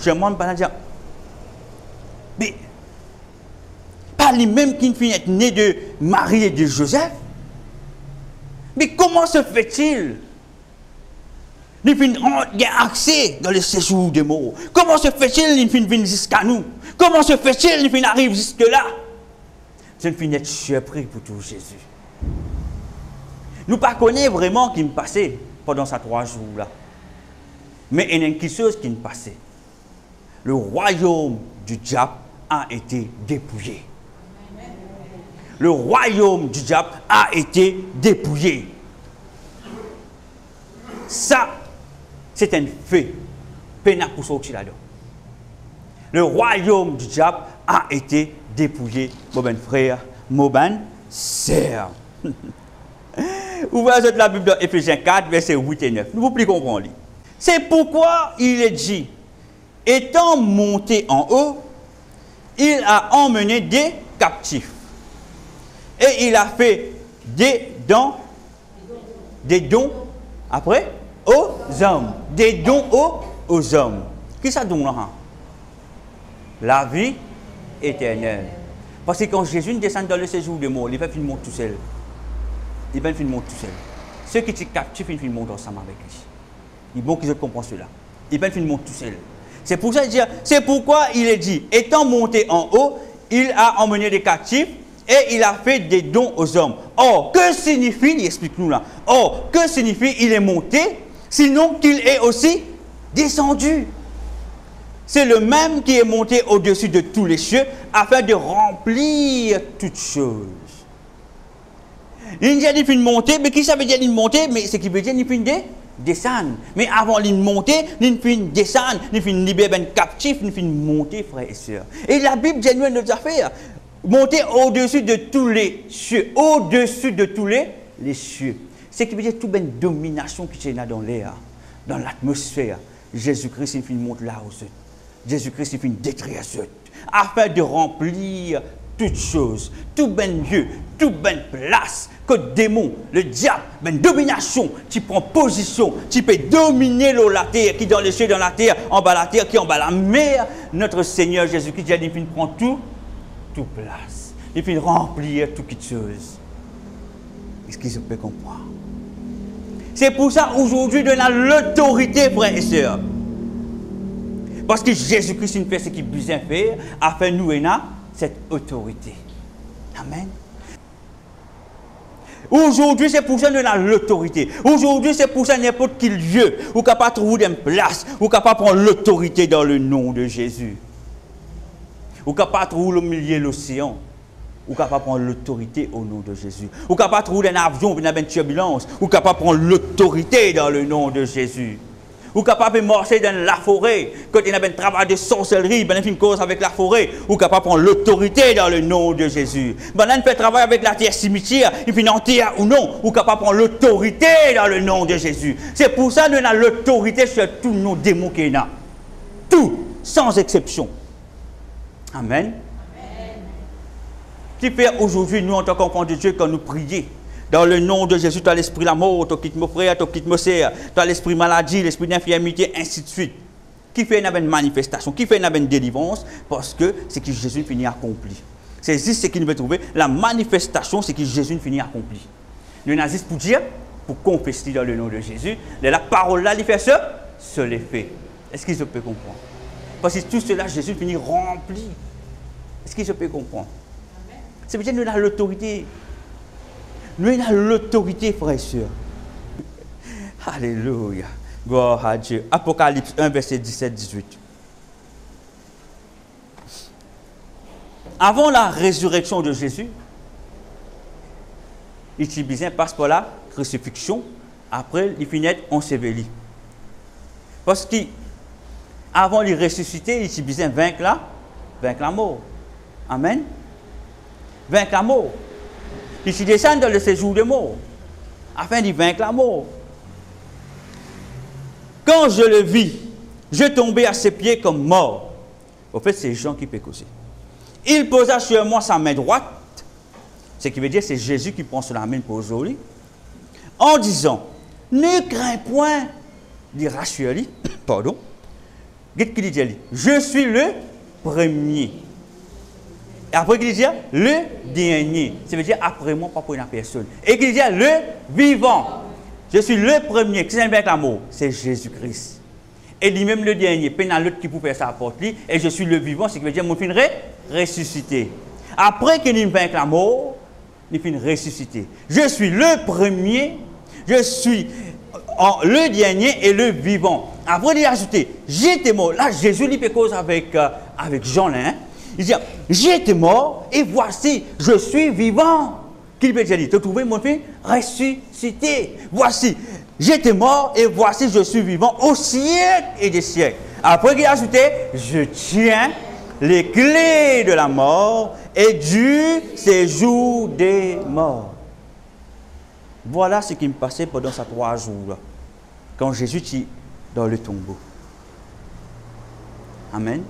je me demande pas dire, mais pas lui-même qui finit d'être né de Marie et de Joseph. Mais comment se fait-il? Il finit a accès dans le séjour des morts. Comment se fait-il qu'il finit jusqu'à nous? Comment se fait-il qu'il finit arrive jusque-là? Je ne finis d'être surpris pour tout Jésus. Nous ne connaissons pas vraiment ce qui me passait pendant ces 3 jours-là. Mais il y a quelque chose qui me passait. Le royaume du diable a été dépouillé. Le royaume du diable a été dépouillé. Ça, c'est un fait. Pénal pour sortir là-dedans. Le royaume du diable a été dépouillé, mon ben frère, mon ben sœur. Ouvrez la Bible dans Éphésiens 4, versets 8 et 9. Nous vous plus comprendre. C'est pourquoi il est dit, étant monté en haut, il a emmené des captifs. Et il a fait des dons, après, aux hommes. Des dons aux hommes. Qui ça donne là? La vie éternelle. Parce que quand Jésus descend dans le séjour de mort, il va finir tout seul. Il va finir tout seul. Ceux qui sont captifs, ils finissent ensemble avec lui. Il est bon qu'ils comprennent cela. Il va finir tout seul. C'est pour ça qu'il dit, c'est pourquoi il est dit, étant monté en haut, il a emmené des captifs et il a fait des dons aux hommes. Or, que signifie, il explique-nous là, or, que signifie il est monté, sinon qu'il est aussi descendu. C'est le même qui est monté au-dessus de tous les cieux afin de remplir toutes choses. Il dit qu'il finit monter, mais qui ça veut dire qu'il monter? Mais ce qui veut dire qu'il finit descendre. Mais avant de monter, il finit descendre, il finit libérer les captifs, il finit monter, frères et sœurs. Et la Bible dit nous nos affaires. Monter au-dessus de tous les cieux. Au-dessus de tous les cieux. Ce qui veut dire toute une domination qui est là dans l'air, dans l'atmosphère. Jésus-Christ, il finit monter là aussi. Jésus-Christ, il finit détruire ce, afin de remplir toutes choses, tout ben lieu, tout ben place, que le démon, le diable, ben domination, tu prends position, tu peux dominer la terre, qui dans les cieux, dans la terre, en bas la terre, qui en bas la mer. Notre Seigneur Jésus-Christ, il finit prend tout place. Il finit remplir toutes choses. Est-ce qu'ils peuvent comprendre? C'est pour ça aujourd'hui, on a l'autorité, frères et sœurs. Parce que Jésus-Christ fait ce qu'il a besoin de faire, afin de nous ayons cette autorité. Amen. Aujourd'hui, c'est pour ça que nous avons l'autorité. Aujourd'hui, c'est pour ça n'importe quel lieu, où capable de trouver une place, où capable de prendre l'autorité dans le nom de Jésus. Où capable de trouver au milieu de l'océan, où capable de prendre l'autorité au nom de Jésus. Où capable de trouver un avion, une turbulence, où capable de prendre l'autorité dans le nom de Jésus. Ou capable de marcher dans la forêt, quand il y a un travail de sorcellerie, il y a une cause avec la forêt, ou capable de prendre l'autorité dans le nom de Jésus. Il fait travail avec la terre cimetière, il finit en terre ou non, ou capable de prendre l'autorité dans le nom de Jésus. C'est pour ça que nous avons l'autorité sur tous nos démons qu'il y a. Tout, sans exception. Amen. Qui fait aujourd'hui, nous, en tant qu'enfants de Dieu, quand nous prions, dans le nom de Jésus, tu as l'esprit de la mort, tu quittes mon frère, tu quittes mon sœur, tu as l'esprit maladie, l'esprit d'infirmité, ainsi de suite. Qui fait une manifestation, qui fait une délivrance, parce que c'est que Jésus finit accompli. C'est juste ce qu'il nous veut trouver. La manifestation, c'est que Jésus finit accompli. Nous avons juste pour dire, pour confesser dans le nom de Jésus, la parole là, il fait ce les fait. Est-ce qu'il se peut comprendre? Parce que tout cela, Jésus finit rempli. Est-ce qu'il se peut comprendre? Ça veut dire que nous avons l'autorité. Nous avons l'autorité, frères et sœurs. Alléluia. Gloire à Dieu. Apocalypse 1, verset 17-18. Avant la résurrection de Jésus, il passe par la crucifixion. Après, il finit enseveli. Parce qu'avant de ressusciter, il disait vaincre la mort. Amen. Vaincre la mort. Il descend dans le séjour de mort. Afin de vaincre la mort. Quand je le vis, je tombais à ses pieds comme mort. En fait, c'est Jean qui peut causer. Il posa sur moi sa main droite. Ce qui veut dire que c'est Jésus qui prend sur la main pour lui. En disant, ne crains point, dit Rachel, pardon. Qu'est-ce qu'il dit? Je suis le premier. Et après, il dit le dernier. Ça veut dire après moi, pas pour une personne. Et il dit le vivant. Je suis le premier. Qui s'est avec l'amour? C'est Jésus-Christ. Et lui-même le dernier. Puis il y a l'autre qui peut faire ça à porte lui. Et je suis le vivant, ce qui veut dire mon fin ressuscité. Après qu'il me vainque la mort, il finit ressuscité. Je suis le premier. Je suis le dernier et le vivant. Après, il a ajouté, j'étais mort. Là, Jésus lui fait cause avec Jean. Là, hein? Il dit, j'étais mort et voici, je suis vivant. Qu'il peut dire, tu as trouvé mon fils ressuscité. Voici, j'étais mort et voici, je suis vivant au siècle et des siècles. Après, il a ajouté, je tiens les clés de la mort et du séjour des morts. Voilà ce qui me passait pendant ces 3 jours-là, quand Jésus était dans le tombeau. Amen.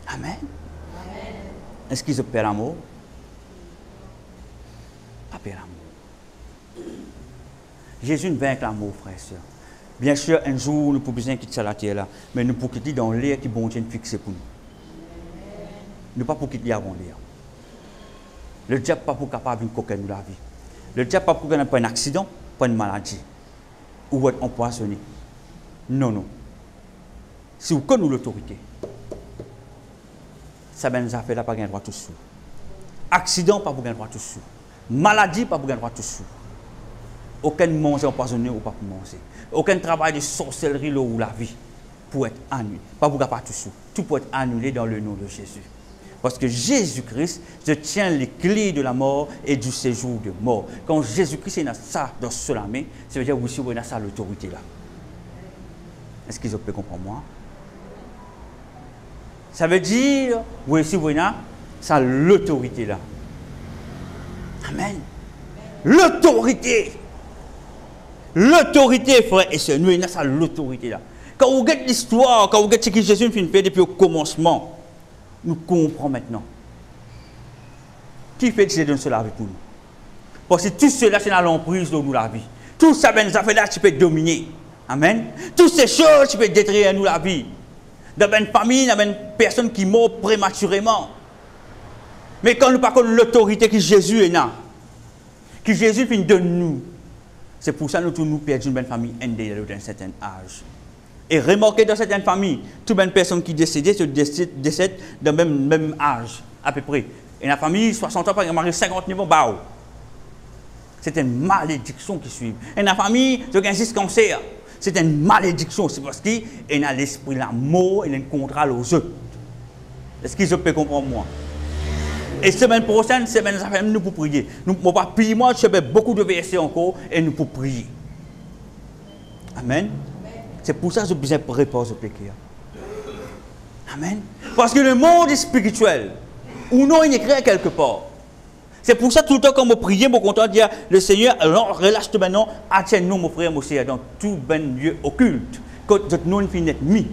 Amen. Amen. Est-ce qu'ils ont peur l'amour? Pas peur l'amour. Jésus ne vainc l'amour, frère et soeur. Bien sûr, un jour, nous pouvons besoin quitter la terre là, mais nous pouvons quitter dans l'air qui bon Dieu fixé pour nous. Nous pas pour quitter avant l'air. Le diable n'est pas pour capable de coquer nous la vie. Le diable n'est pas pour qu'il pas un accident, pas une maladie, ou être empoisonné. Non, non. Si vous connaissez l'autorité, ça ben nous a fait là pas gagner droit tout sous. Accident pas pour gagner droit tout sous. Maladie pas pour gagner droit tout sous. Aucun manger empoisonné ou pas pour manger. Aucun travail de sorcellerie ou la vie pour être annulé. Pas pour gagner tout sous. Tout peut être annulé dans le nom de Jésus. Parce que Jésus-Christ, je tiens les clés de la mort et du séjour de mort. Quand Jésus-Christ est dans ça, dans cela main, ça veut dire aussi qu'il a ça l'autorité là. Est-ce qu'ils peuvent comprendre moi? Ça veut dire, oui, si vous avez ça l'autorité là. Amen. L'autorité. L'autorité, frère et sœurs, nous avons ça l'autorité là. Quand vous regardez l'histoire, quand vous regardez ce que Jésus fait depuis le commencement, nous comprenons maintenant. Qui fait que Jésus donne cela avec nous? Parce que tout cela, c'est dans l'emprise de nous la vie. Tout ça, ben, ça fait là, tu peux dominer. Amen. Toutes ces choses, tu peux détruire nous la vie. Dans une famille, dans une personne qui meurt prématurément. Mais quand nous parlons de l'autorité que Jésus est là, que Jésus finit de nous, c'est pour ça que nous perdons une bonne famille d'un certain âge. Et remarquez dans certaines familles, toute une personne qui décède dans le même âge, à peu près. Et la famille, 60 ans, par exemple, 59 ans, bah, c'est une malédiction qui suit. Et la famille, tu as 6 cancers. C'est une malédiction. C'est parce qu'il a l'esprit, la mort, il a un contrat aux autres. Est-ce qu'ils peuvent comprendre moi? Et semaine prochaine, nous pouvons prier. Nous ne pouvons pas prier. Moi, je fais beaucoup de versets encore et nous pouvons prier. Amen. C'est pour ça que je besoin de préparer ce péché. Amen. Parce que le monde spirituel, ou non, il est créé quelque part. C'est pour ça tout le temps quand on prie, je suis content de dire, le Seigneur, alors relâche-toi maintenant, attends-nous, mon frère, mon Seigneur, dans tout ben lieu occulte. Quand nous finissons d'être mis.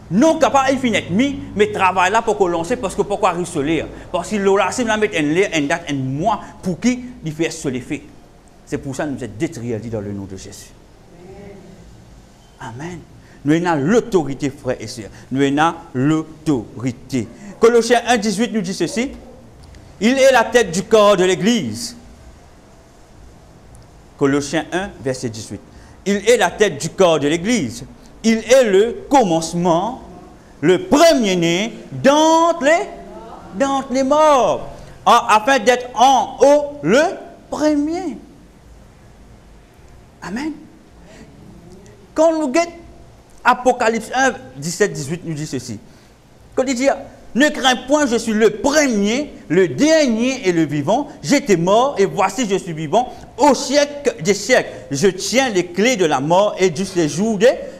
Non capable de finir mis, mais travail là pour qu'on lance, parce que pourquoi rissoler? Parce qu'il l'a laissé, il mettre une date, un mois, pour qui il fait ce l'effet. C'est pour ça que nous sommes détruits dans le nom de Jésus. Amen. Nous avons l'autorité, frères et sœurs. Nous avons l'autorité. Colossiens 1,18 nous dit ceci. Il est la tête du corps de l'Église. Colossiens 1, verset 18. Il est la tête du corps de l'Église. Il est le commencement, le premier-né d'entre les morts, afin d'être en haut le premier. Amen. Quand nous guettons, Apocalypse 1, 17-18 nous dit ceci. Quand il dit, ne crains point, je suis le premier, le dernier et le vivant. J'étais mort et voici je suis vivant. Au siècle des siècles, je tiens les clés de la mort et du séjour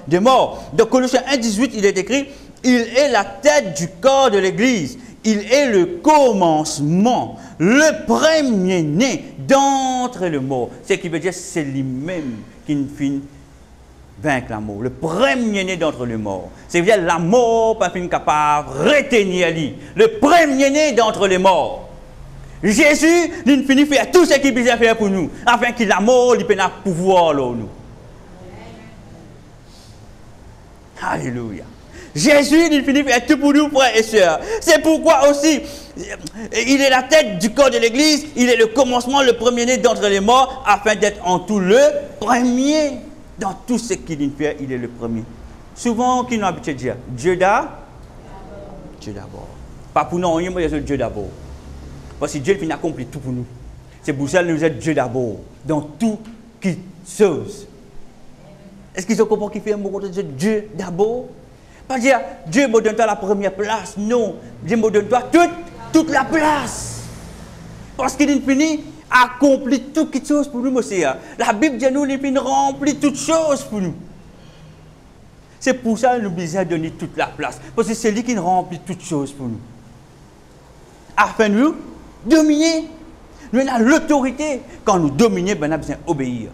des morts. Dans Colossiens 1, 18, il est écrit, il est la tête du corps de l'Église. Il est le commencement, le premier-né d'entre les morts. Ce qui veut dire c'est lui-même qui nous finit vaincre la mort. Le premier-né d'entre les morts. C'est-à-dire la mort pas fin capable de retenir lui. Le premier-né d'entre les morts. Jésus, il finit faire tout ce qu'il peut faire pour nous, afin qu'il la mort, il peut pouvoir là nous. Alléluia. Jésus, il finit faire tout pour nous, frères et sœurs. C'est pourquoi aussi, il est la tête du corps de l'Église, il est le commencement, le premier-né d'entre les morts, afin d'être en tout le premier. Dans tout ce qu'il fait, il est le premier. Souvent, qui nous habitué de dire, Dieu d'abord. Pas pour nous, mais Dieu d'abord. Parce que Dieu finit accomplir tout pour nous. C'est pour ça que nous êtes Dieu d'abord, dans tout qui chose. Est-ce qu'ils ont compris qu'il fait un mot de Dieu d'abord? Pas dire, Dieu me donne toi la première place. Non, Dieu me donne toi toute la place. Parce qu'il finit accompli toutes choses pour nous, monsieur. La Bible dit nous, il finit remplir toutes choses pour nous. C'est pour ça que nous besoin donner toute la place. Parce que c'est lui qui remplit toutes choses pour nous. Afin de nous dominer. Nous avons l'autorité. Quand nous dominons, ben, nous avons besoin d'obéir.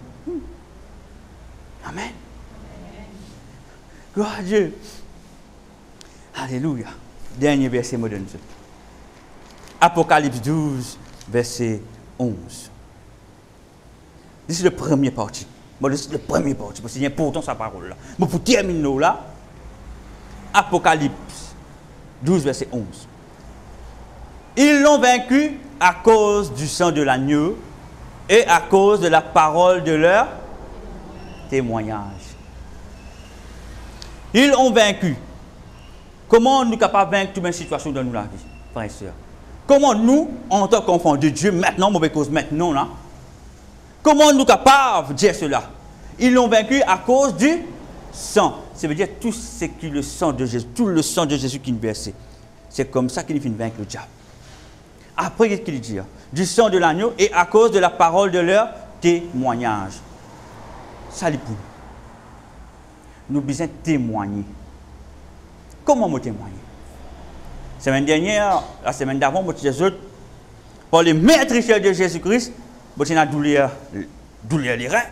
Amen. Gloire à Dieu. Alléluia. Dernier verset moderne. Apocalypse 12, verset 11. C'est le premier parti. Bon, c'est le premier parti, parce qu'il y a pourtant sa parole là. Mais pour terminer là, Apocalypse 12, verset 11. Ils l'ont vaincu à cause du sang de l'agneau et à cause de la parole de leur témoignage. Ils ont vaincu. Comment nous sommes capables de vaincre toute une situation dans la vie, frères et sœurs? Comment nous, en tant qu'enfants de Dieu, maintenant, mauvaise cause maintenant, là, comment nous sommes capables de dire cela? Ils l'ont vaincu à cause du sang. Ça veut dire tout ce qui est le sang de Jésus, tout le sang de Jésus qui nous versé. C'est comme ça qu'il finit vaincre le diable. Après, qu'est-ce qu'il dit? Du sang de l'agneau et à cause de la parole de leur témoignage. Ça, les pour nous besoin témoigner. Comment me témoigner? La semaine dernière, la semaine d'avant, je disais, par le maître de Jésus-Christ, je suis douleur les reins.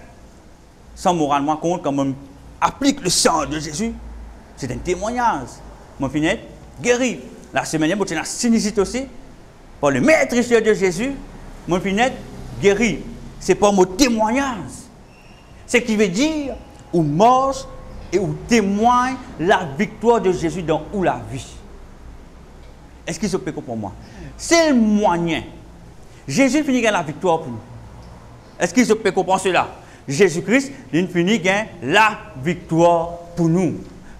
Sans moralement compte, quand on applique le sang de Jésus, c'est un témoignage. Je finis guéri. La semaine dernière, je suis sinistre aussi. Par le maître de Jésus, je finis guéri. C'est pas mon témoignage. Ce qui veut dire, ou marche et où témoigne la victoire de Jésus dans où la vie. Est-ce qu'il se peut comprendre moi? C'est le moyen. Jésus finit gagner la victoire pour nous. Est-ce qu'il se peut comprendre cela? Jésus-Christ, il finit gagner la victoire pour nous.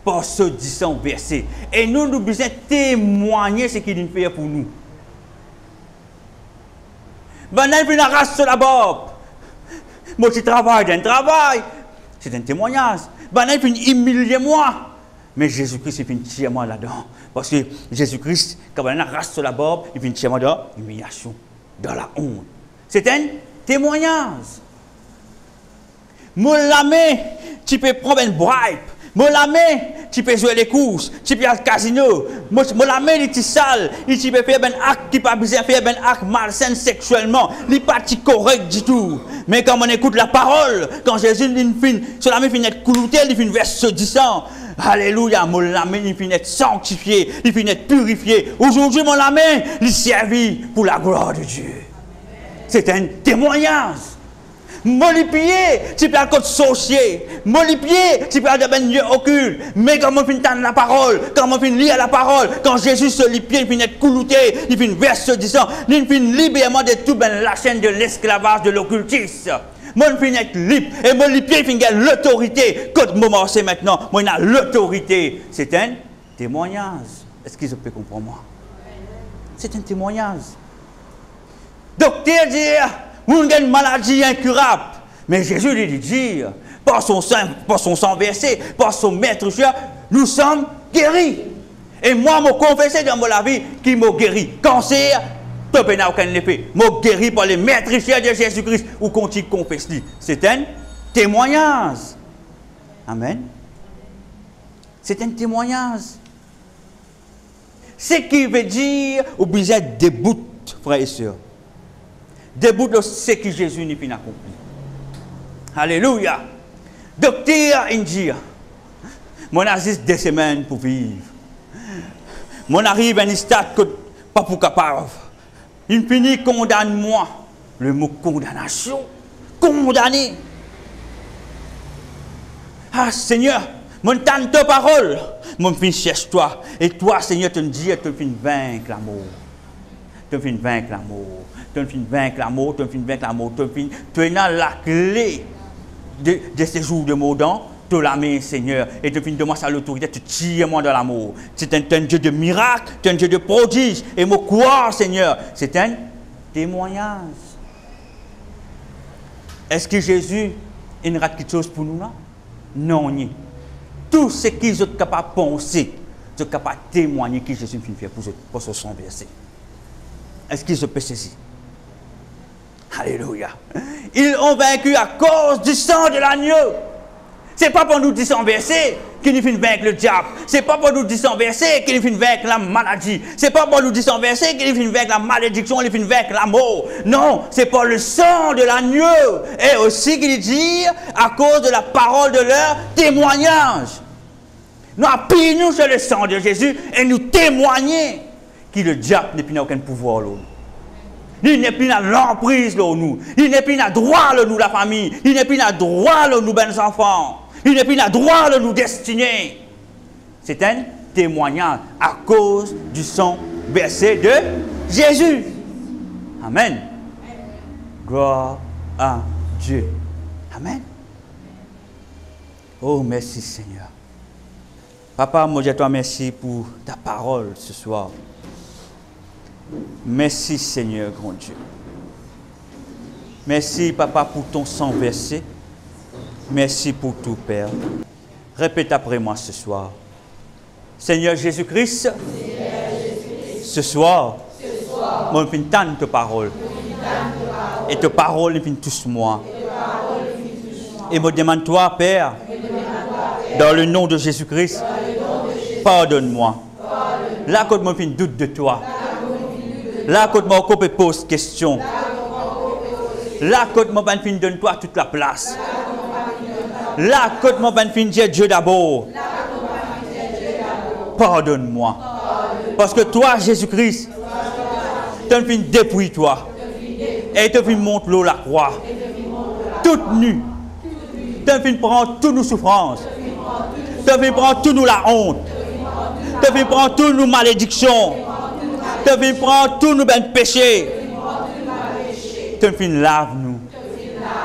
Par ce 10 verset. Et nous, nous devons témoigner ce qu'il fait pour nous. Ben, il finit la race sur la barbe. Moi, je travaille, c'est un témoignage. Ben, il finit humilier moi. Mais Jésus-Christ, il finit tirer moi là-dedans. Parce que Jésus-Christ, quand il a race sur la barbe, il finit tirer moi dans l'humiliation, dans la honte. C'est un témoignage. Mon lame, tu peux prendre une bribe. Mon lame, tu peux jouer les courses. Tu peux aller au casino. Mon lame, il est sale. Tu peux faire un acte qui pas besoin de faire un acte malsain sexuellement. Il n'est pas correct du tout. Mais quand on écoute la parole, quand Jésus finit, son lame finit d'être clouté, il finit verse 10 ans. Alléluia, mon lame, il finit d'être sanctifié, il finit d'être purifié. Aujourd'hui, mon lame, il servit pour la gloire de Dieu. C'est un témoignage. Molipier, tu peux aller côté sorcier. Molipier, tu peux aller dans un lieu occulte. Mais quand on finit d'entendre la parole, quand on finit lire la parole, quand Jésus se lit pied, il finit d'être coulouté, il finit verse 10 ans, il finit libérément de tout la chaîne de l'esclavage de l'occultisme. Moi, je finis d'être libre. Et mon pied, il finit l'autorité. Quand je marche maintenant, moi, j'ai l'autorité. C'est un témoignage. Est-ce que je peux comprendre moi? C'est un témoignage. Docteur dit, vous avez une maladie incurable. Mais Jésus lui dit, par son sang versé, par son maître cher, nous sommes guéris. Et moi, je confesse dans ma vie qui m'a guéri. Cancer, tu n'as aucun effet. Je guéri par les maîtres chers de Jésus-Christ. Ou continue de confesser. C'est un témoignage. Amen. C'est un témoignage. Ce qui veut dire, ou besoin des bouts, frères et sœurs. Des bouts de ce que Jésus n'a pas accompli. Alléluia. Docteur India, mon assiste des semaines pour vivre. Mon arrive à un stade que pas pour capable. Il finit condamne-moi. Le mot condamnation. Condamné. Ah Seigneur, mon tante ta parole. Mon fin cherche toi. Et toi, Seigneur, tu me dis, tu fin vaincre l'amour. Tu fin vaincre l'amour. Tu fin vaincre l'amour. Tu fin vaincre l'amour. Tu es dans la clé de ces jours de Maudan. Tu la main, Seigneur, et tu finis de moi à l'autorité, tu tires moi dans l'amour. C'est un Dieu de miracles, tu es un Dieu de prodiges, et moi croire, Seigneur, c'est un témoignage. Est-ce que Jésus il rate quelque chose pour nous là? Non, ni. Tout ce qu'ils sont capables de penser, ils sont capables de témoigner que Jésus finit faire pour ce sang versé. Est-ce qu'ils se peuvent saisir? Alléluia. Ils ont vaincu à cause du sang de l'agneau. Ce n'est pas pour nous dissenverser qu'il nous fait vaincre le diable. Ce n'est pas pour nous dissenverser qu'il nous fait vaincre la maladie. Ce n'est pas pour nous dissenverser qu'il nous fait vaincre la malédiction, qu'il nous fait vaincre la mort. Non, c'est pour le sang de l'agneau. Et aussi qu'il dit à cause de la parole de leur témoignage. Nous appuyons sur le sang de Jésus et nous témoignons que le diable n'est plus aucun pouvoir là. Il n'est plus dans l'emprise là nous. Il n'est plus dans droit là nous la famille. Il n'est plus dans droit là nous les enfants. Il n'est plus dans droit là nous destinés. C'est un témoignage à cause du sang versé de Jésus. Amen. Gloire à Dieu. Amen. Oh merci Seigneur. Papa, moi je te remercie pour ta parole ce soir. Merci Seigneur, grand Dieu. Merci Papa pour ton sang versé. Merci pour tout Père. Répète après moi ce soir. Seigneur Jésus-Christ, ce soir, moi je t'entends ta parole. Et ta parole me touche moi. Et me demande toi Père, dans le nom de Jésus-Christ, pardonne-moi. Là quand je doute de toi. Là, quand je pose question. Là, quand je donne toi toute la place. Là, quand je dis Dieu d'abord. Pardonne-moi. Parce que toi, Jésus-Christ, tu as fait dépouille toi. Et tu as fait monter l'eau la croix. Toute nue. Tu as fait prendre toutes nos souffrances. Tu as fait prendre toutes nos la honte. Tu as fait prendre toutes nos malédictions. Tu as fait prendre tous nos péchés. Tu as fait lave-nous.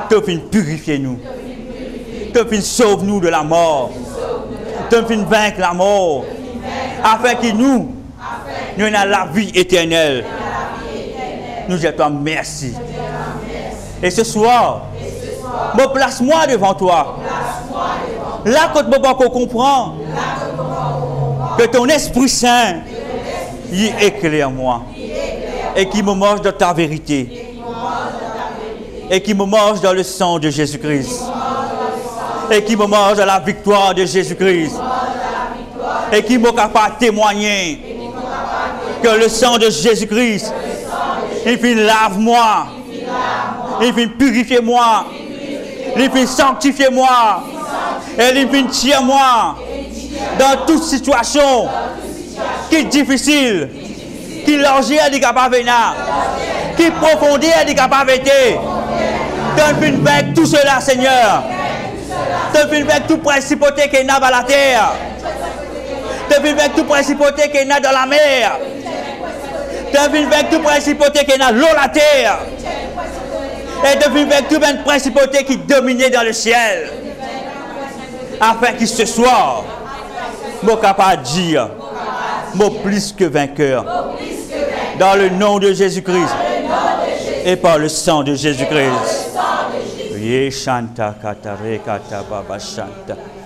Tu as fait purifier nous. Tu as fait sauve nous de la mort. Tu as fait vaincre la mort. Afin que nous ayons la vie éternelle. Nous disons toi merci. Et ce soir, me place-moi devant toi. Là, quand je comprends que ton Esprit Saint il éclaire moi. Et qui me mange dans ta vérité. Et qui me mange dans le sang de Jésus-Christ. Et qui me mange dans la victoire de Jésus-Christ. Et qui me capable de témoigner que le sang de Jésus-Christ, il fait lave-moi. Il fait purifier moi. Il fait sanctifier moi. Et il fait tirer moi. Dans toute situation. Qui est difficile, qui largeur est capable de venir, qui profondeur est capable de venir. Tu fais avec tout cela, Seigneur. Tu fais avec toute principauté qui est dans la terre. Tu fais avec toute principauté qui est dans la mer. Tu fais avec toute principauté qui est dans l'eau, la terre. Et tu fais avec toute principauté qui domine dans le ciel. Afin qu'il ce soir, moi capable de dire. Mot plus que vainqueur. Dans le nom de Jésus-Christ. Et par le sang de Jésus-Christ. Ye Shanta Katare Kata Baba Shanta.